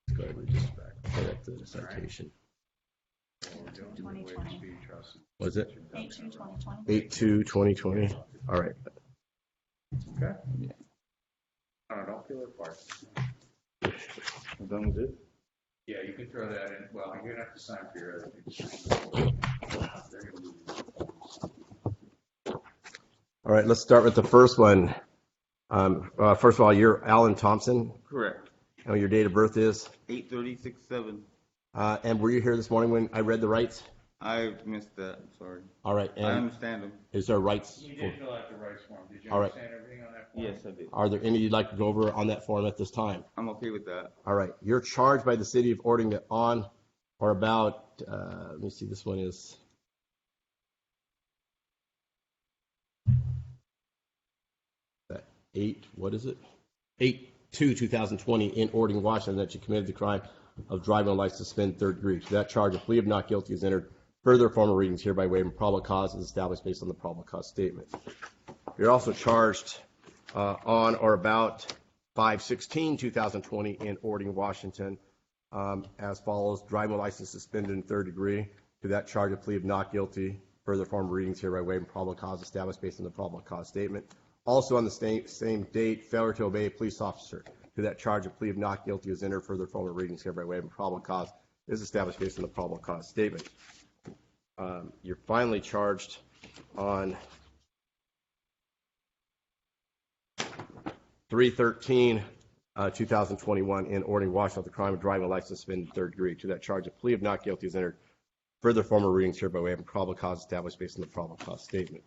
Let's go ahead and just pull up the citation. 2020. Was it? 8/2/2020. 8/2/2020. All right. Okay. Yeah. Don't feel it apart. I'm done with it. Yeah, you can throw that in. Well, you're gonna have to sign for your other things. All right, let's start with the first one. First of all, you're Alan Thompson. Correct. And your date of birth is? 8/30/67. And were you here this morning when I read the rights? I missed that. I'm sorry. All right. And I understand them. Is there rights? You did fill out the rights form. Did you All right. understand everything on that form? Yes, I did. Are there any you'd like to go over on that form at this time? I'm okay with that. All right. You're charged by the city of Orting that on or about, let me see, this one is what is it? 8/2/2020. 2020 in Orting, Washington, that you committed the crime of driving on license suspended third degree. To that charge, a plea of not guilty is entered. Further formal readings hereby waiving probable cause is established based on the probable cause statement. You're also charged on or about 5/16/2020 in Orting, Washington, as follows: driving license suspended in third degree. To that charge, a plea of not guilty. Further formal readings hereby waiving probable cause established based on the probable cause statement. Also on the same date, failure to obey a police officer. To that charge, a plea of not guilty is entered. Further formal readings hereby waiving probable cause is established based on the probable cause statement. You're finally charged on 3/13/2021 in Orting, Washington, the crime of driving a license suspended in third degree. To that charge, a plea of not guilty is entered. Further formal readings hereby waiving probable cause established based on the probable cause statement.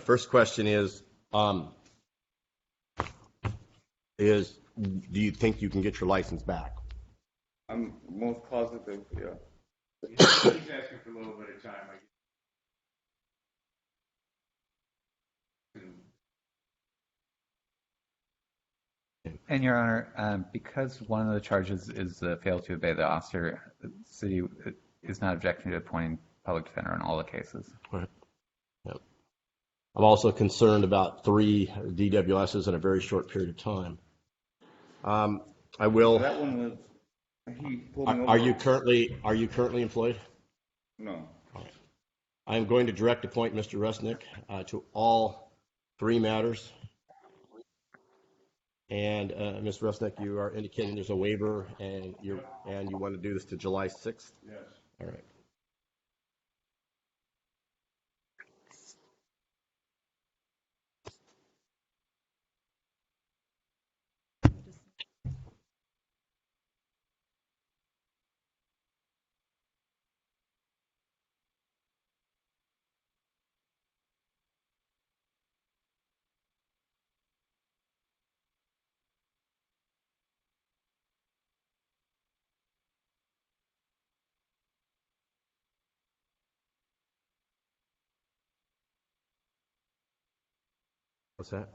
First question is, do you think you can get your license back? I'm most positive, yeah. He's asking for a little bit of time. And Your Honor, because one of the charges is the fail to obey the officer, the city is not objecting to appointing public defender in all the cases. Right. Yep. I'm also concerned about 3 DWSs in a very short period of time. I will. That one was. He pulled me over. Are you currently employed? No. All right. I am going to direct appoint Mr. Resnick to all 3 matters. And Mr. Resnick, you are indicating there's a waiver, and you want to do this to July 6th? Yes. All right. What's that?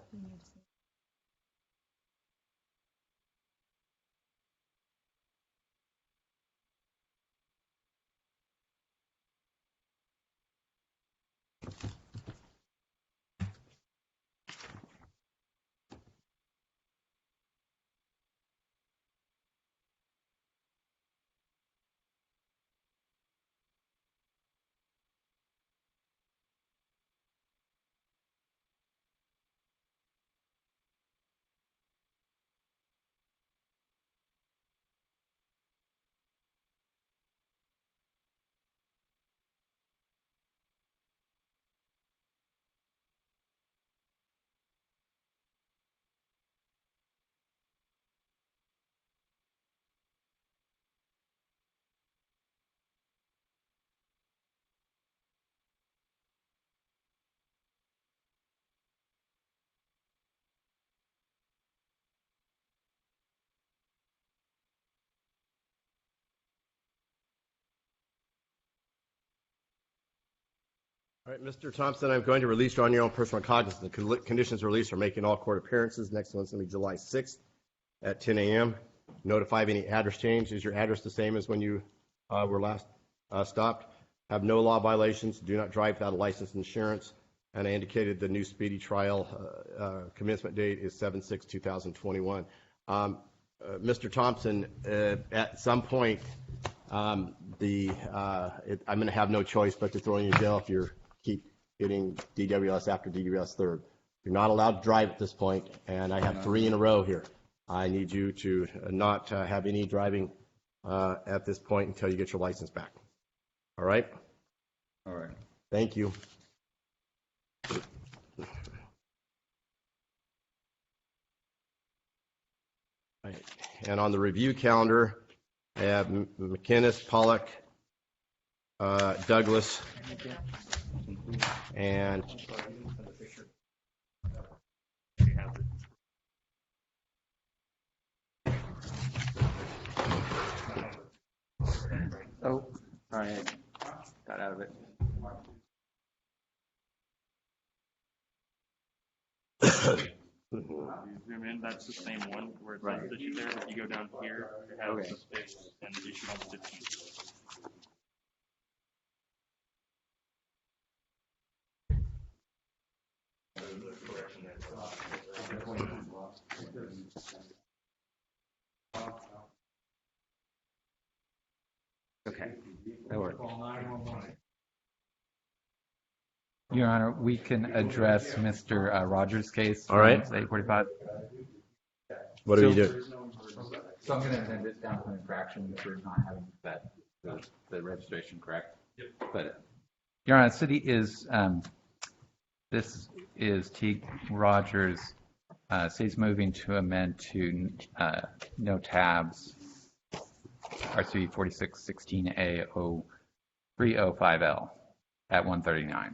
All right, Mr. Thompson, I'm going to release you on your own personal cognizance. The conditions of release are making all court appearances. Next one's going to be July 6th at 10 a.m. Notify of any address change. Is your address the same as when you were last stopped? Have no law violations. Do not drive without a license and insurance. And I indicated the new speedy trial commencement date is 7/6/2021. Mr. Thompson, at some point, I'm going to have no choice but to throw you in jail if you keep getting DWS after DWS third. You're not allowed to drive at this point, and I have 3 in a row here. I need you to not have any driving at this point until you get your license back. All right? All right. Thank you. All right. And on the review calendar, I have McInnes, Pollock, Douglas, and Oh, sorry, I got out of it. You zoom in, that's the same one where it says issue there, but you go down here, it has the space and issued on the 15th. Okay, that works. Your Honor, we can address Mr. Rogers' case. All right. 845. What do you do? So I'm going to send it down to an infraction for not having the registration correct. But Your Honor, the city is, this is T. Rogers, city's moving to amend to no tabs, RC 4616A 0305L at 139.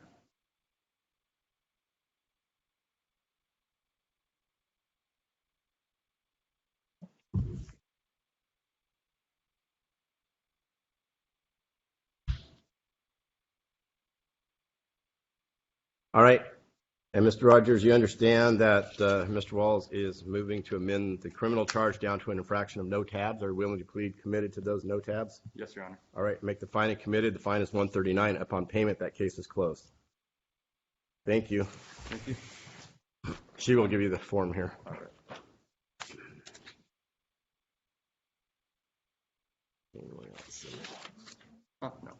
All right. And Mr. Rogers, you understand that Mr. Walls is moving to amend the criminal charge down to an infraction of no tabs. Are you willing to plead committed to those no tabs? Yes, Your Honor. All right. Make the fine committed. The fine is 139. Upon payment, that case is closed. Thank you. Thank you. She will give you the form here. All right. Oh, no.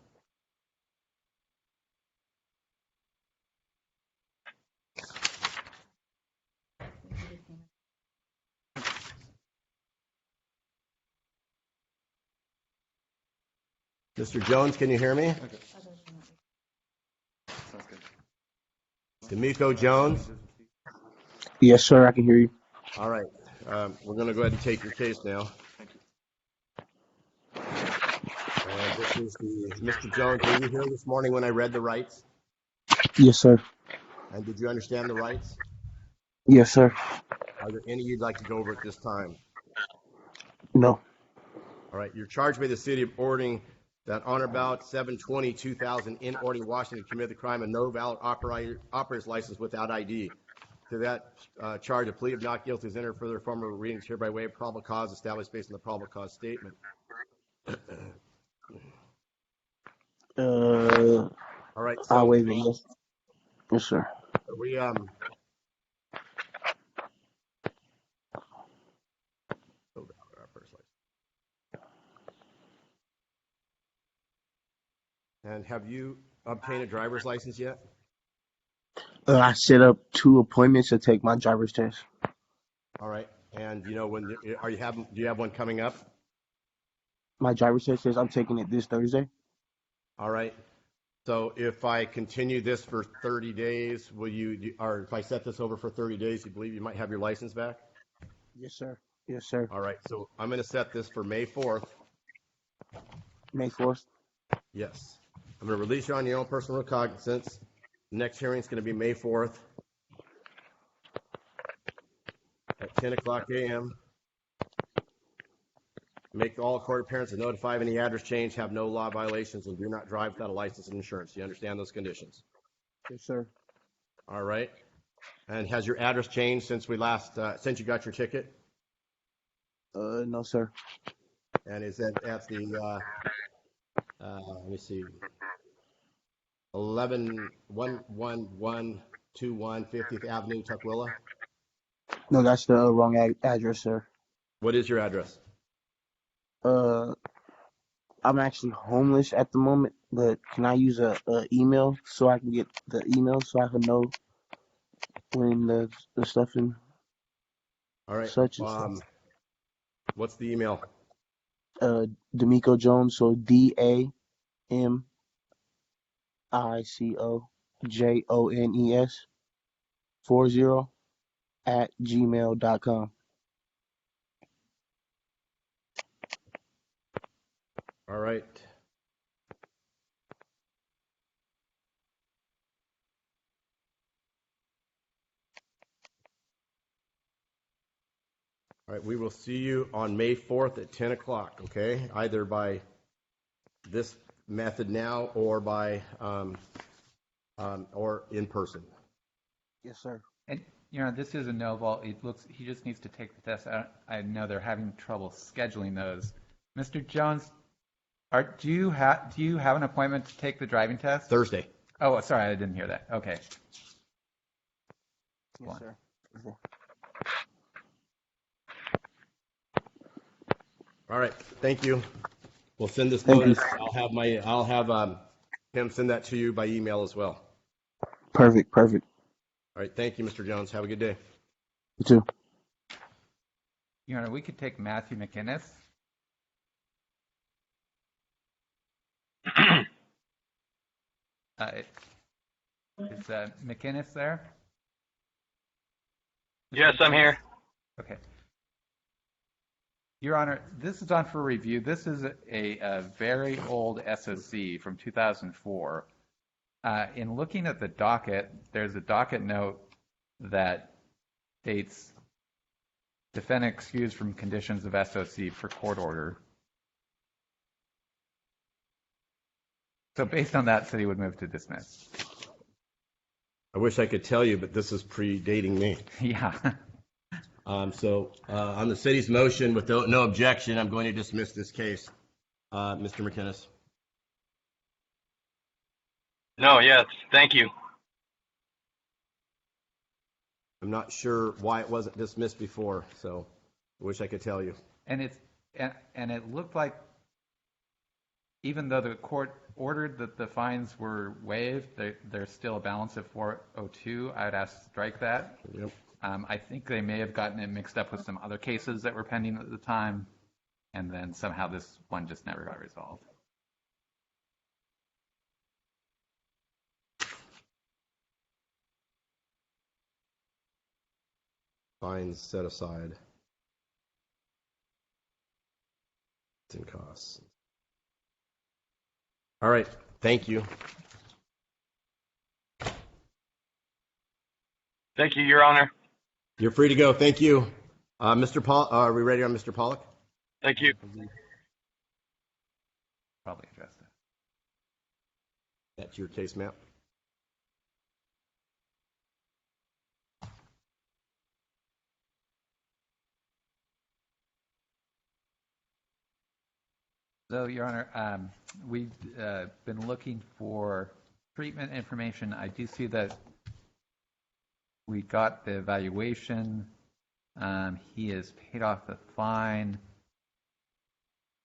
Mr. Jones, can you hear me? Okay. Sounds good. D'Amico Jones? Yes, sir, I can hear you. All right. We're going to go ahead and take your case now. Thank you. And this is Mr. Jones, were you here this morning when I read the rights? Yes, sir. And did you understand the rights? Yes, sir. Are there any you'd like to go over at this time? No. All right. You're charged by the city of Orting that on or about 7/20/2000 in Orting, Washington, committed the crime of no valid operator's license without ID. To that charge, a plea of not guilty is entered. Further formal readings here by way of probable cause established based on the probable cause statement. All right. So, I'll waive it. Yes. Yes, sir. We And have you obtained a driver's license yet? I set up 2 appointments to take my driver's test. All right. And you know when do you have one coming up? My driver's test says I'm taking it this Thursday. All right. So if I continue this for 30 days, will you, or if I set this over for 30 days, you believe you might have your license back? Yes, sir. Yes, sir. All right. So I'm going to set this for May 4th. May 4th? Yes. I'm going to release you on your own personal recognizance. The next hearing is going to be May 4th at 10 o'clock a.m. Make all court appearances and notify of any address change, have no law violations, and do not drive without a license and insurance. Do you understand those conditions? Yes, sir. All right. And has your address changed since we last, since you got your ticket? No, sir. And is that at the, let me see, 11121 50th Avenue, Tukwila? No, that's the wrong address, sir. What is your address? I'm actually homeless at the moment, but can I use a email so I can get the email so I can know when the stuff in All right. such and such? What's the email? D'Amico Jones, so DAMICOJONES 40@gmail.com. All right. All right, we will see you on May 4th at 10 o'clock, okay? Either by this method now or by, or in person. Yes, sir. And, this is a no vault. He just needs to take the test. I know they're having trouble scheduling those. Mr. Jones, do you have an appointment to take the driving test? Thursday. Oh, sorry, I didn't hear that. Okay. Yes, sir. All right. Thank you. We'll send this Thank you. notice. I'll have him send that to you by email as well. Perfect. All right. Thank you, Mr. Jones. Have a good day. You too. Your Honor, we could take Matthew McInnes. Is McInnes there? Yes, I'm here. Okay. Your Honor, this is on for review. This is a very old SOC from 2004. In looking at the docket, there's a docket note that states defendant excused from conditions of SOC for court order. So based on that, city would move to dismiss. I wish I could tell you, but this is predating me. Yeah. So on the city's motion, with no objection, I'm going to dismiss this case. Mr. McInnes. No, yes, thank you. I'm not sure why it wasn't dismissed before, so I wish I could tell you. And it looked like even though the court ordered that the fines were waived, there's still a balance of 402. I would ask to strike that. Yep. I think they may have gotten it mixed up with some other cases that were pending at the time, and then somehow this one just never got resolved. Fines set aside. And costs. All right. Thank you. Thank you, Your Honor. You're free to go. Thank you. Mr. Paul, are we ready on Mr. Pollock? Thank you. Probably address that. That's your case map. So, Your Honor, we've been looking for treatment information. I do see that we got the evaluation. He has paid off the fine.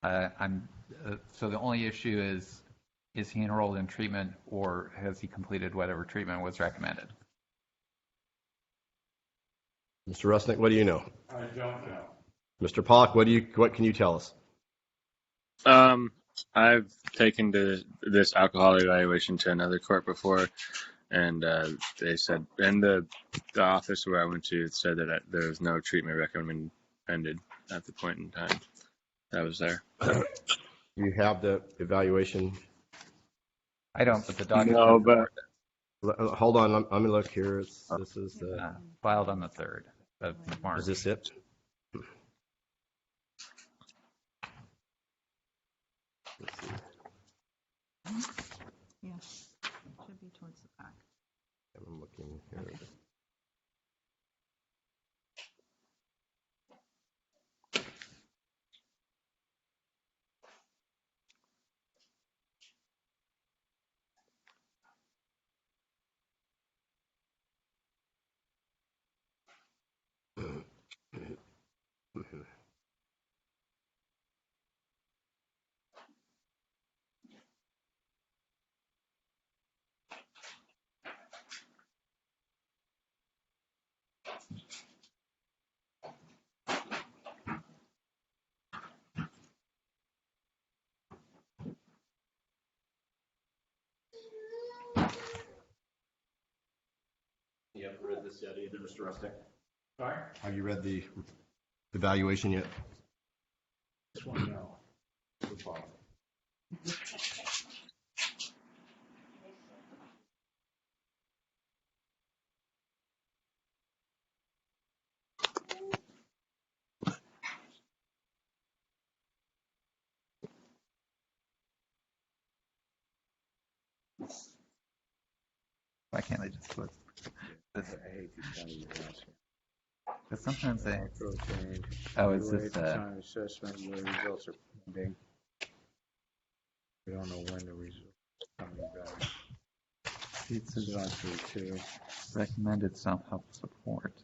So the only issue is he enrolled in treatment, or has he completed whatever treatment was recommended? Mr. Rusnick, what do you know? I don't know. Mr. Pollock, what can you tell us? I've taken this alcohol evaluation to another court before, and they said, and the office where I went to said that there was no treatment recommended at the point in time that was there. You have the evaluation? I don't, but the document. No, but hold on. Let me look here. This is the filed on the 3rd of March. Is this it? Yeah, should be towards the back. I'm looking here. Okay. You haven't read this yet either, Mr. Rusnick? Sorry? Have you read the evaluation yet? This one, no. Good call. Why can't they just close? This, I hate these kind of events. because sometimes they. Throw change. Oh, it's Evaluate just the time assessment where the results are pending. We don't know when the results are coming back. It This is on says 32. recommended self-help support,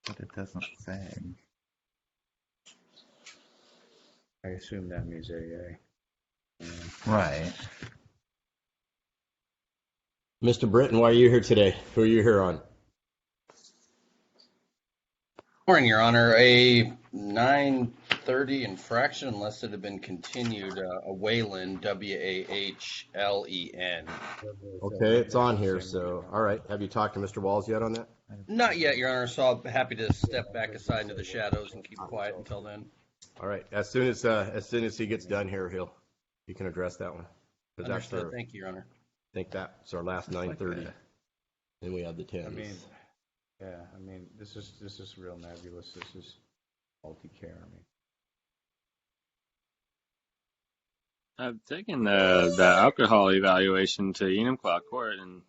but it doesn't say. I assume that means AA. Right. Mr. Britton, why are you here today? Who are you here on? Morning, Your Honor. A 9:30 infraction, unless it had been continued, a Whalen, Wahlen. Okay, it's on here, so, all right. Have you talked to Mr. Walls yet on that? Not yet, Your Honor, so I'm happy to step back aside into the shadows and keep quiet until then. All right, as soon as he gets done here, he can address that one. 'Cause Understood. Thank you, Your Honor. I think that's our last 9:30. Then we have the 10s. I mean, yeah, I mean, this is real nebulous. This is multi-care. I mean, I've taken the alcohol evaluation to Enumclaw Court, and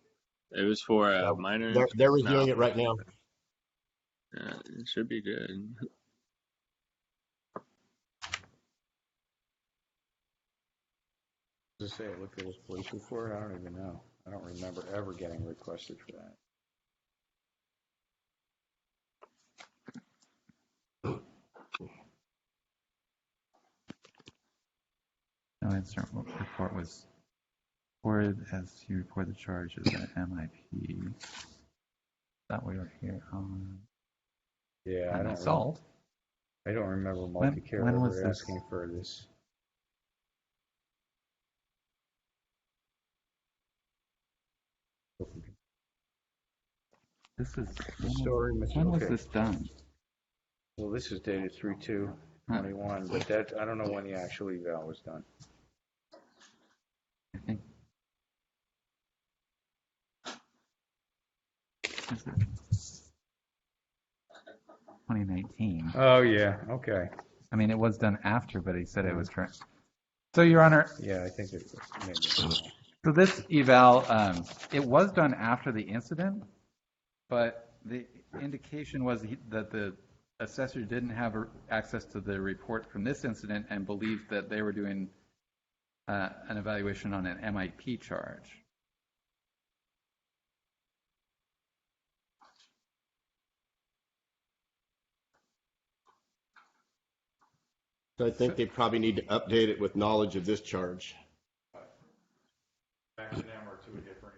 it was for a minor. They're reviewing it right now. Yeah, it should be good. does it say look at this police report? I don't even know. I don't remember ever getting requested for that. No answer. Report was reported as you report the charges at MIP. That we were here on. Yeah, I don't assault. I don't remember multi-care when was ever this? asking for this. This is Story, when was okay. this done? Well, this is dated 3/2/21, but that I don't know when the actual eval was done. I think. Is it 2019? Oh yeah, okay. I mean, it was done after, but he said it was trying. So, Your Honor. Yeah, I think it maybe. So this eval, it was done after the incident, but the indication was that the assessor didn't have access to the report from this incident and believed that they were doing an evaluation on an MIP charge. So I think they probably need to update it with knowledge of this charge. Back to them or to a different.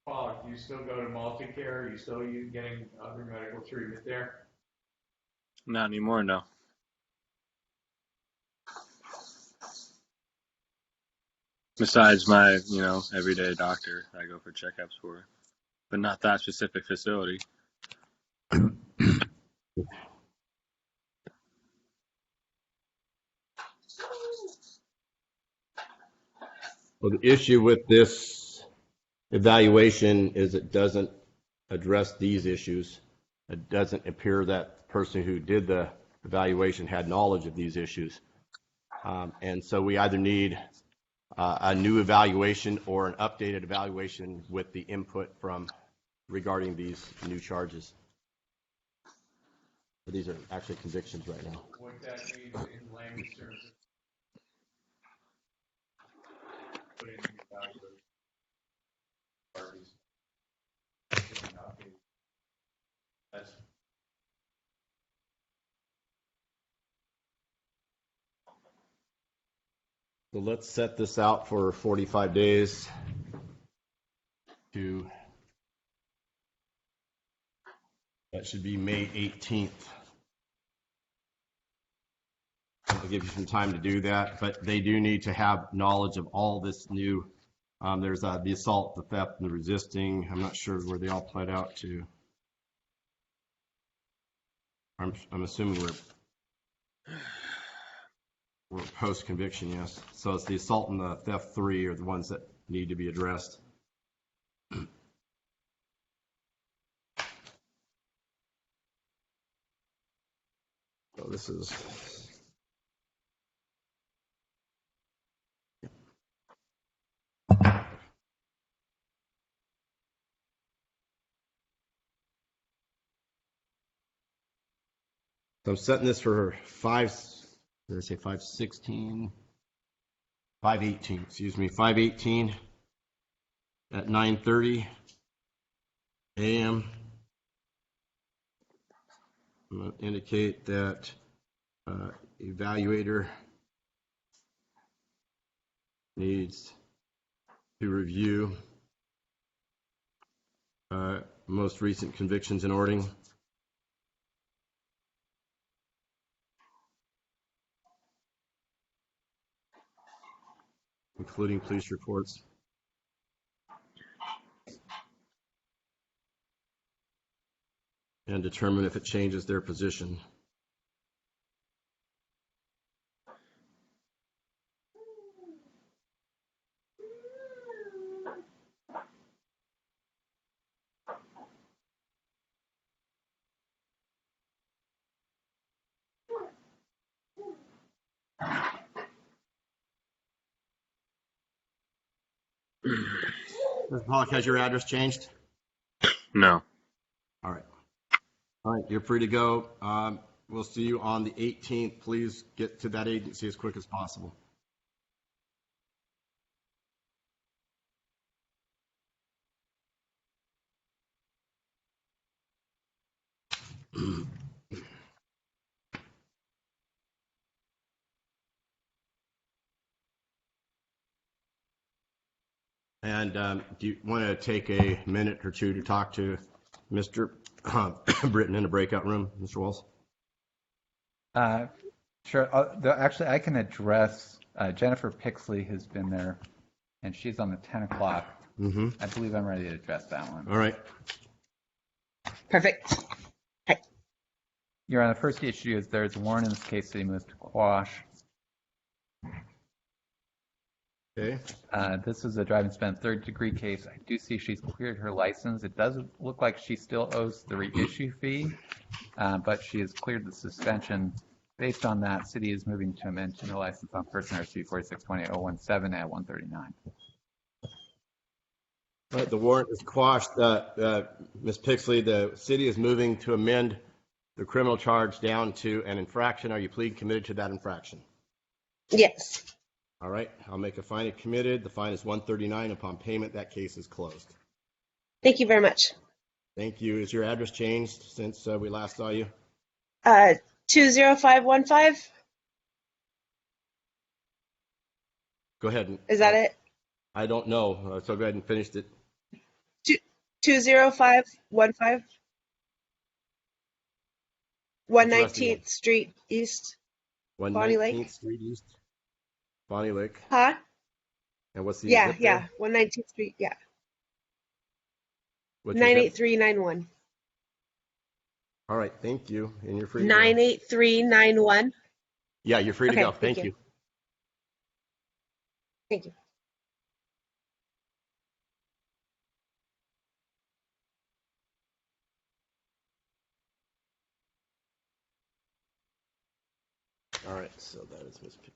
Paul, do you still go to multi-care? Are you still getting other medical treatment there? Not anymore, no. Besides my, everyday doctor I go for checkups for, but not that specific facility. Well, the issue with this evaluation is it doesn't address these issues. It doesn't appear that person who did the evaluation had knowledge of these issues. And so we either need a new evaluation or an updated evaluation with the input from regarding these new charges. These are actually convictions right now. What that means in language terms. Put in the evaluation. That's So let's set this out for 45 days that should be May 18th. I'll give you some time to do that, but they do need to have knowledge of all this new, there's the assault, the theft, and the resisting. I'm not sure where they all played out to. I'm assuming we're post-conviction, yes. So it's the assault and the theft 3 are the ones that need to be addressed. this is. So I'm setting this for 518, excuse me, 518 at 9:30 a.m. I'm going to indicate that evaluator needs to review most recent convictions in Orting. Including police reports. And determine if it changes their position. Mr. Pollock, has your address changed? No. All right. All right, you're free to go. We'll see you on the 18th. Please get to that agency as quick as possible. And do you want to take a minute or two to talk to Mr. Britton in a breakout room, Mr. Walls? Sure. Actually, I can address Jennifer Pixley, who's been there, and she's on the 10 o'clock. Mm-hmm. I believe I'm ready to address that one. All right. Perfect. Hi. Your Honor, the first issue is there's a warrant in this case that he moved to quash. Okay. This is a driving suspended third-degree case. I do see she's cleared her license. It does look like she still owes the reissue fee, but she has cleared the suspension. Based on that, city is moving to amend the license on person RC 4620-017 at 139. All right, the warrant is quashed. Ms. Pixley, the city is moving to amend the criminal charge down to an infraction. Are you pleading committed to that infraction? Yes. All right, I'll make a fine of committed. The fine is $139. Upon payment, that case is closed. Thank you very much. Thank you. Is your address changed since we last saw you? 20515. Go ahead. Is that it? I don't know, so go ahead and finish it. 20515. 119th Street East. Bonnie Lake. 119th Street East. Bonnie Lake. Huh? And what's the Yeah, zip there? yeah. 119th Street, yeah. What's your zip? 98391. All right, thank you. And you're free to go. 98391. Yeah, you're free to Okay, go. Thank you. Thank you. All right, so that is Ms. Pixley.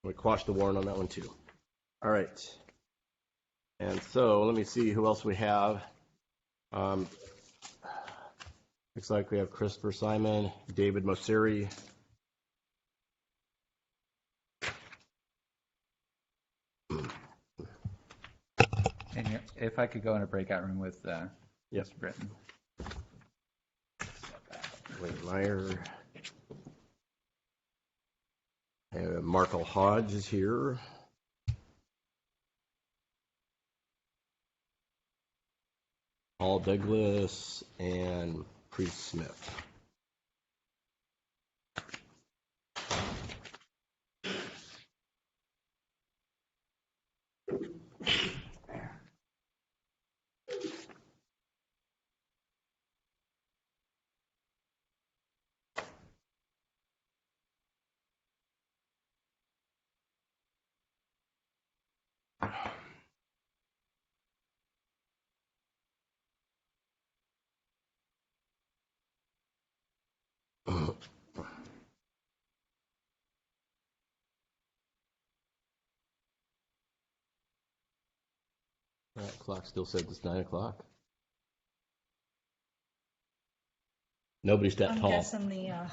We quashed the warrant on that one too. All right. And so let me see who else we have. Looks like we have Christopher Simon, David Mosiri. And if I could go in a breakout room with Yes. Mr. Britton. Wayne Meyer. Markle Hodge is here. Paul Douglas and Priest Smith. That clock still says it's 9 o'clock. Nobody's that I'm tall. guessing the, yep,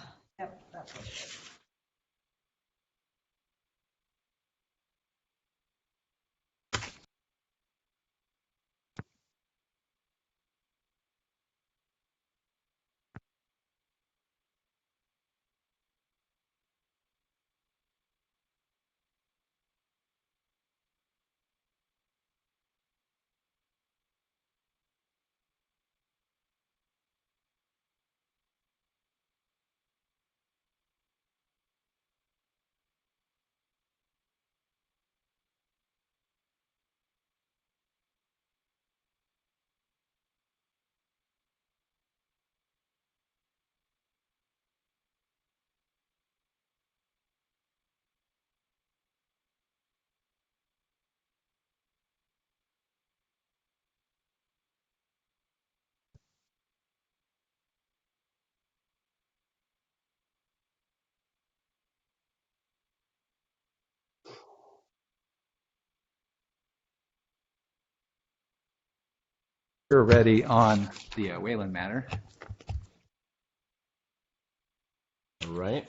that's what it is. We're ready on the Wayland matter. All right.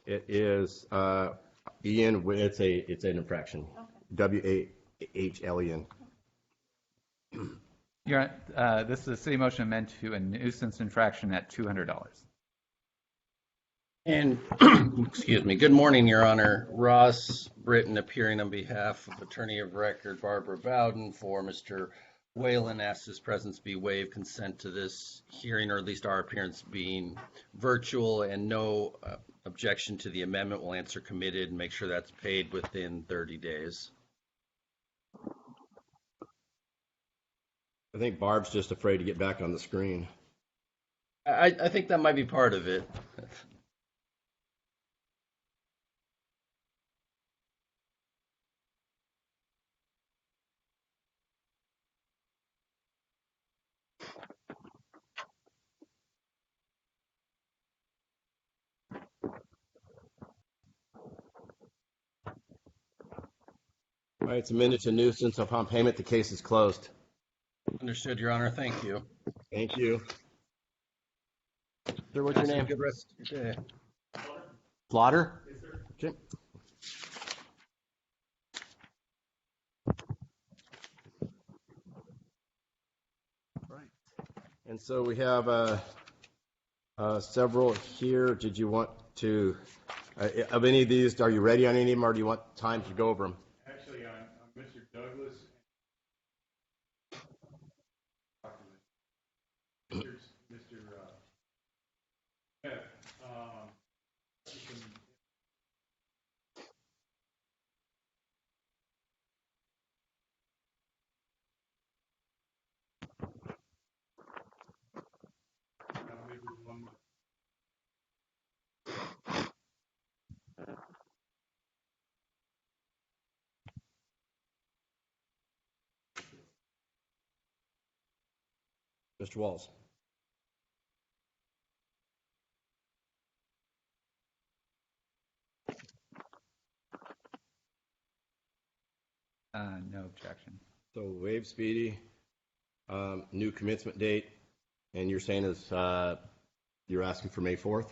It is Ian. It's an infraction. WAHLEN. This is a city motion amend to a nuisance infraction at $200. And, excuse me, good morning, Your Honor. Ross Britton appearing on behalf of Attorney of Record Barbara Bowden for Mr. Whalen. Asks his presence be waived, consent to this hearing, or at least our appearance being virtual, and no objection to the amendment. Will answer committed and make sure that's paid within 30 days. I think Barb's just afraid to get back on the screen. I think that might be part of it. All right, it's amended to nuisance. Upon payment, the case is closed. Understood, Your Honor. Thank you. Thank you. Sir, what's your name? Good rest of your day. Slaughter? Yes, sir. Okay. Right. And so we have several here. Did you want to, of any of these, are you ready on any of them, or do you want time to go over them? Actually, I'm Mr. Douglas. Mr. Smith. Mr. Walls. No objection. So waive speedy, new commencement date, and you're saying is you're asking for May 4th?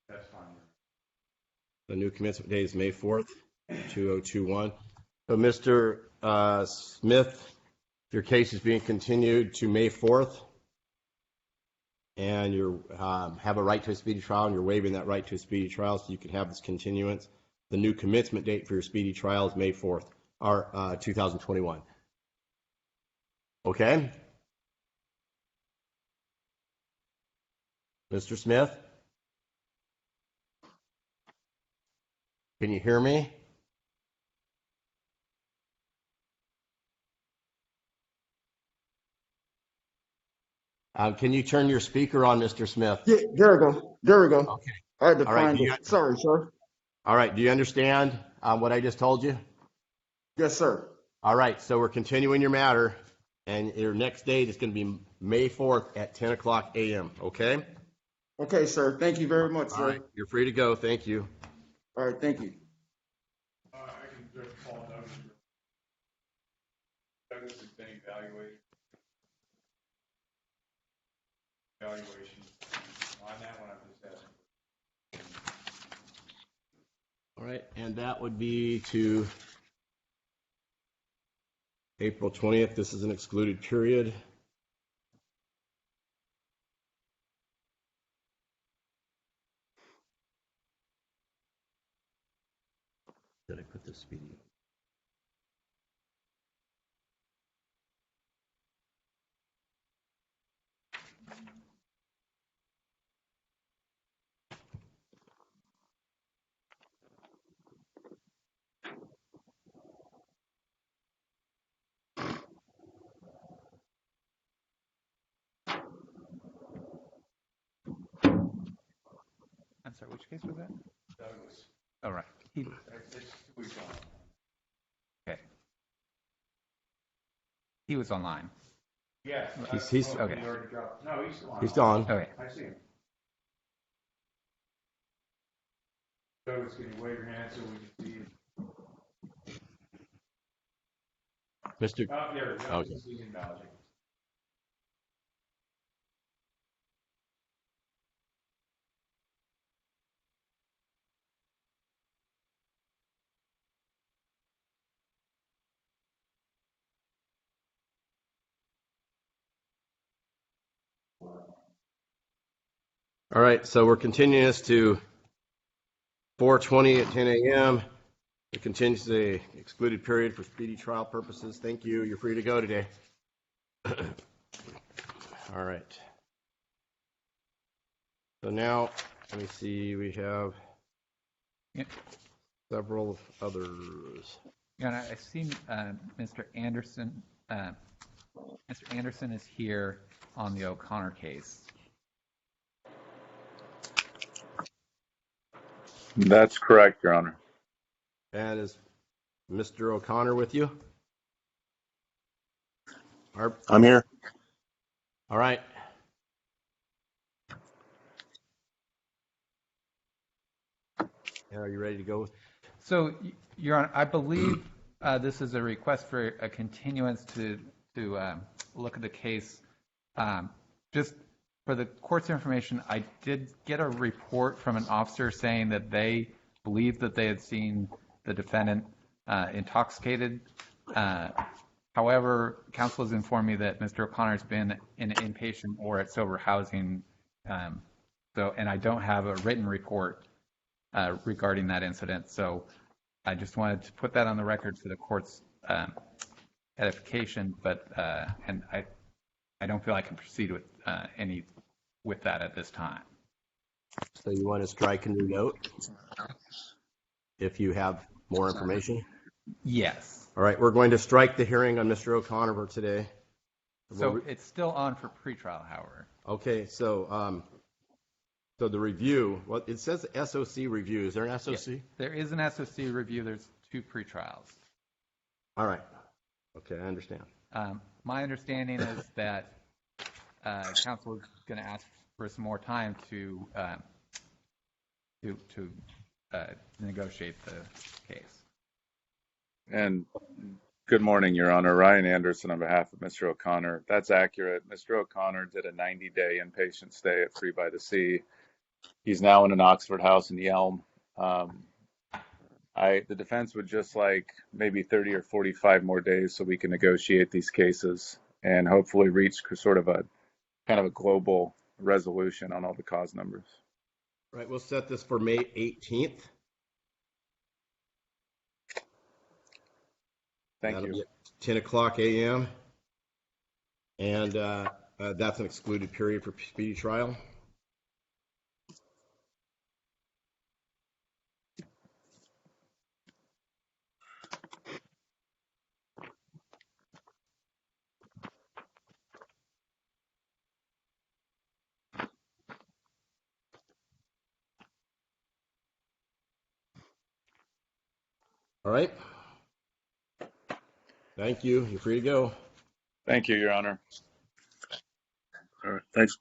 That's fine. The new commencement date is May 4th, 2021. So Mr. Smith, your case is being continued to May 4th, and you have a right to a speedy trial, and you're waiving that right to a speedy trial so you can have this continuance. The new commencement date for your speedy trial is May 4th, or 2021. Okay? Mr. Smith? Can you hear me? Can you turn your speaker on, Mr. Smith? Yeah, there we go. There we go. Okay. I had to All right. find it. Sorry, sir. All right. Do you understand what I just told you? Yes, sir. All right. So we're continuing your matter, and your next date is going to be May 4th at 10 o'clock a.m. Okay? Okay, sir. Thank you very much, sir. All right. You're free to go. Thank you. All right. Thank you. I can just call Douglas. this has been evaluated. Evaluation. On that one, I'm just asking. All right, and that would be to April 20th. This is an excluded period. Did I put this speedy? I'm sorry, which case was that? Douglas. Oh, right. It's 2 weeks on. Okay. He was online. Yes. He's okay. He already dropped. No, he's still on. He's on. Okay. I see him. Douglas, can you wave your hand so we can see you? Mr. Oh, there we go. Okay. He's acknowledging. All right, so we're continuing this to 4:20 at 10 a.m. It continues the excluded period for speedy trial purposes. Thank you. You're free to go today. All right. So now, let me see, we have several others. Yeah, I've seen Mr. Anderson. Mr. Anderson is here on the O'Connor case. That's correct, Your Honor. And is Mr. O'Connor with you? I'm here. All right. Are you ready to go? So, Your Honor, I believe this is a request for a continuance to look at the case. Just for the court's information, I did get a report from an officer saying that they believed that they had seen the defendant intoxicated. However, counsel has informed me that Mr. O'Connor has been in inpatient or at sober housing. And I don't have a written report regarding that incident. So I just wanted to put that on the record for the court's edification. But and I don't feel I can proceed with that at this time. So you want to strike a new note if you have more information? Yes. All right, we're going to strike the hearing on Mr. O'Connor for today. So it's still on for pretrial, however. Okay, so the review, well, it says SOC review. Is there an SOC? Yes, there is an SOC review. There's 2 pretrials. All right. Okay, I understand. My understanding is that counsel is going to ask for some more time to negotiate the case. And good morning, Your Honor. Ryan Anderson on behalf of Mr. O'Connor. That's accurate. Mr. O'Connor did a 90-day inpatient stay at Free by the Sea. He's now in an Oxford house in Yelm. The defense would just like maybe 30 or 45 more days so we can negotiate these cases and hopefully reach sort of a kind of a global resolution on all the cause numbers. Right, we'll set this for May 18th. Thank you. Be at 10 o'clock a.m. And that's an excluded period for speedy trial. All right. Thank you. You're free to go. Thank you, Your Honor. All right. Thanks.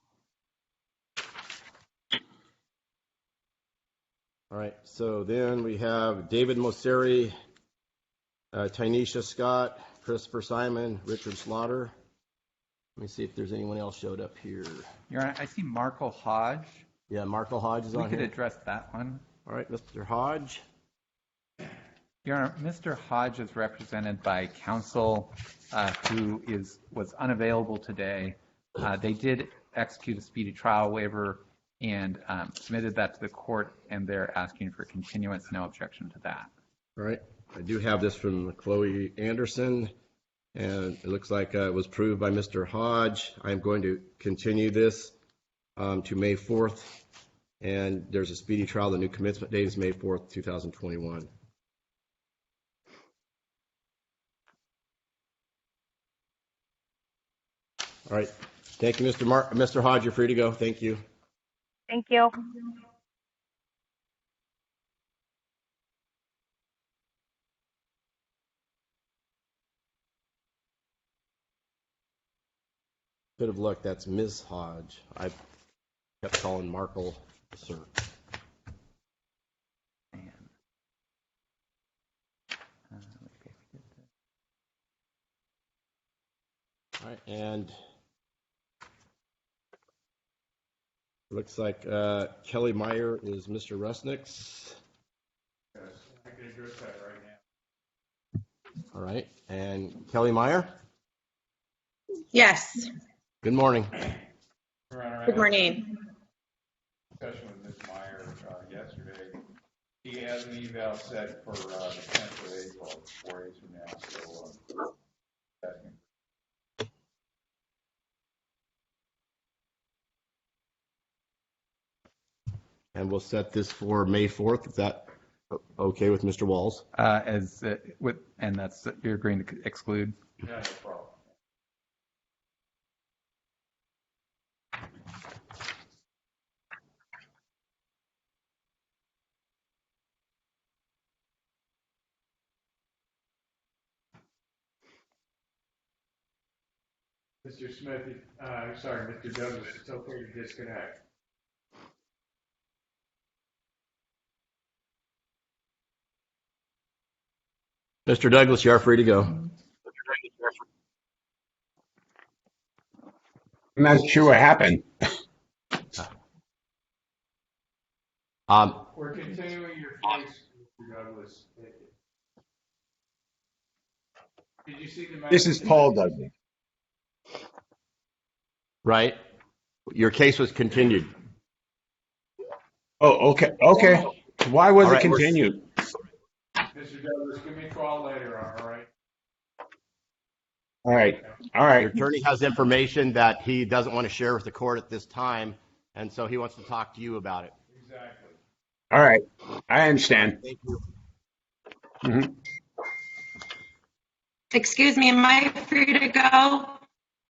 All right. So then we have David Mosseri, Tynesha Scott, Christopher Simon, Richard Slaughter. Let me see if there's anyone else showed up here. Your Honor, I see Markle Hodge. Yeah, Markle Hodge is on here. We could address that one. All right, Mr. Hodge. Your Honor, Mr. Hodge is represented by counsel who was unavailable today. They did execute a speedy trial waiver and submitted that to the court, and they're asking for continuance. No objection to that. All right. I do have this from Chloe Anderson, and it looks like it was approved by Mr. Hodge. I'm going to continue this to May 4th, and there's a speedy trial. The new commencement date is May 4th, 2021. All right. Thank you, Mr. Hodge. You're free to go. Thank you. Thank you. Bit of luck. That's Ms. Hodge. I kept calling Markle sir. All right, and looks like Kelly Meyer is Mr. Rusnick's. Yes, I can address that right now. All right, and Kelly Meyer? Yes. Good morning. Good morning. Discussion with Ms. Meyer yesterday. He has an eval set for the 10th of April, 4 days from now. So, and we'll set this for May 4th. Is that okay with Mr. Walls? And that's you're agreeing to exclude? Yeah, no problem. Mr. Smith, sorry, Mr. Douglas, it's okay to disconnect. Mr. Douglas, you are free to go. I'm not sure what happened. We're continuing your case, Mr. Douglas. Did you see the This is Paul Douglas. Right. Your case was continued. Oh, okay. Okay. Why was All it right, continued? Mr. Douglas, give me a call later, all right? All right. All right. Your attorney has information that he doesn't want to share with the court at this time, and so he wants to talk to you about it. Exactly. All right. I understand. Thank you. Mm-hmm. Excuse me, am I free to go?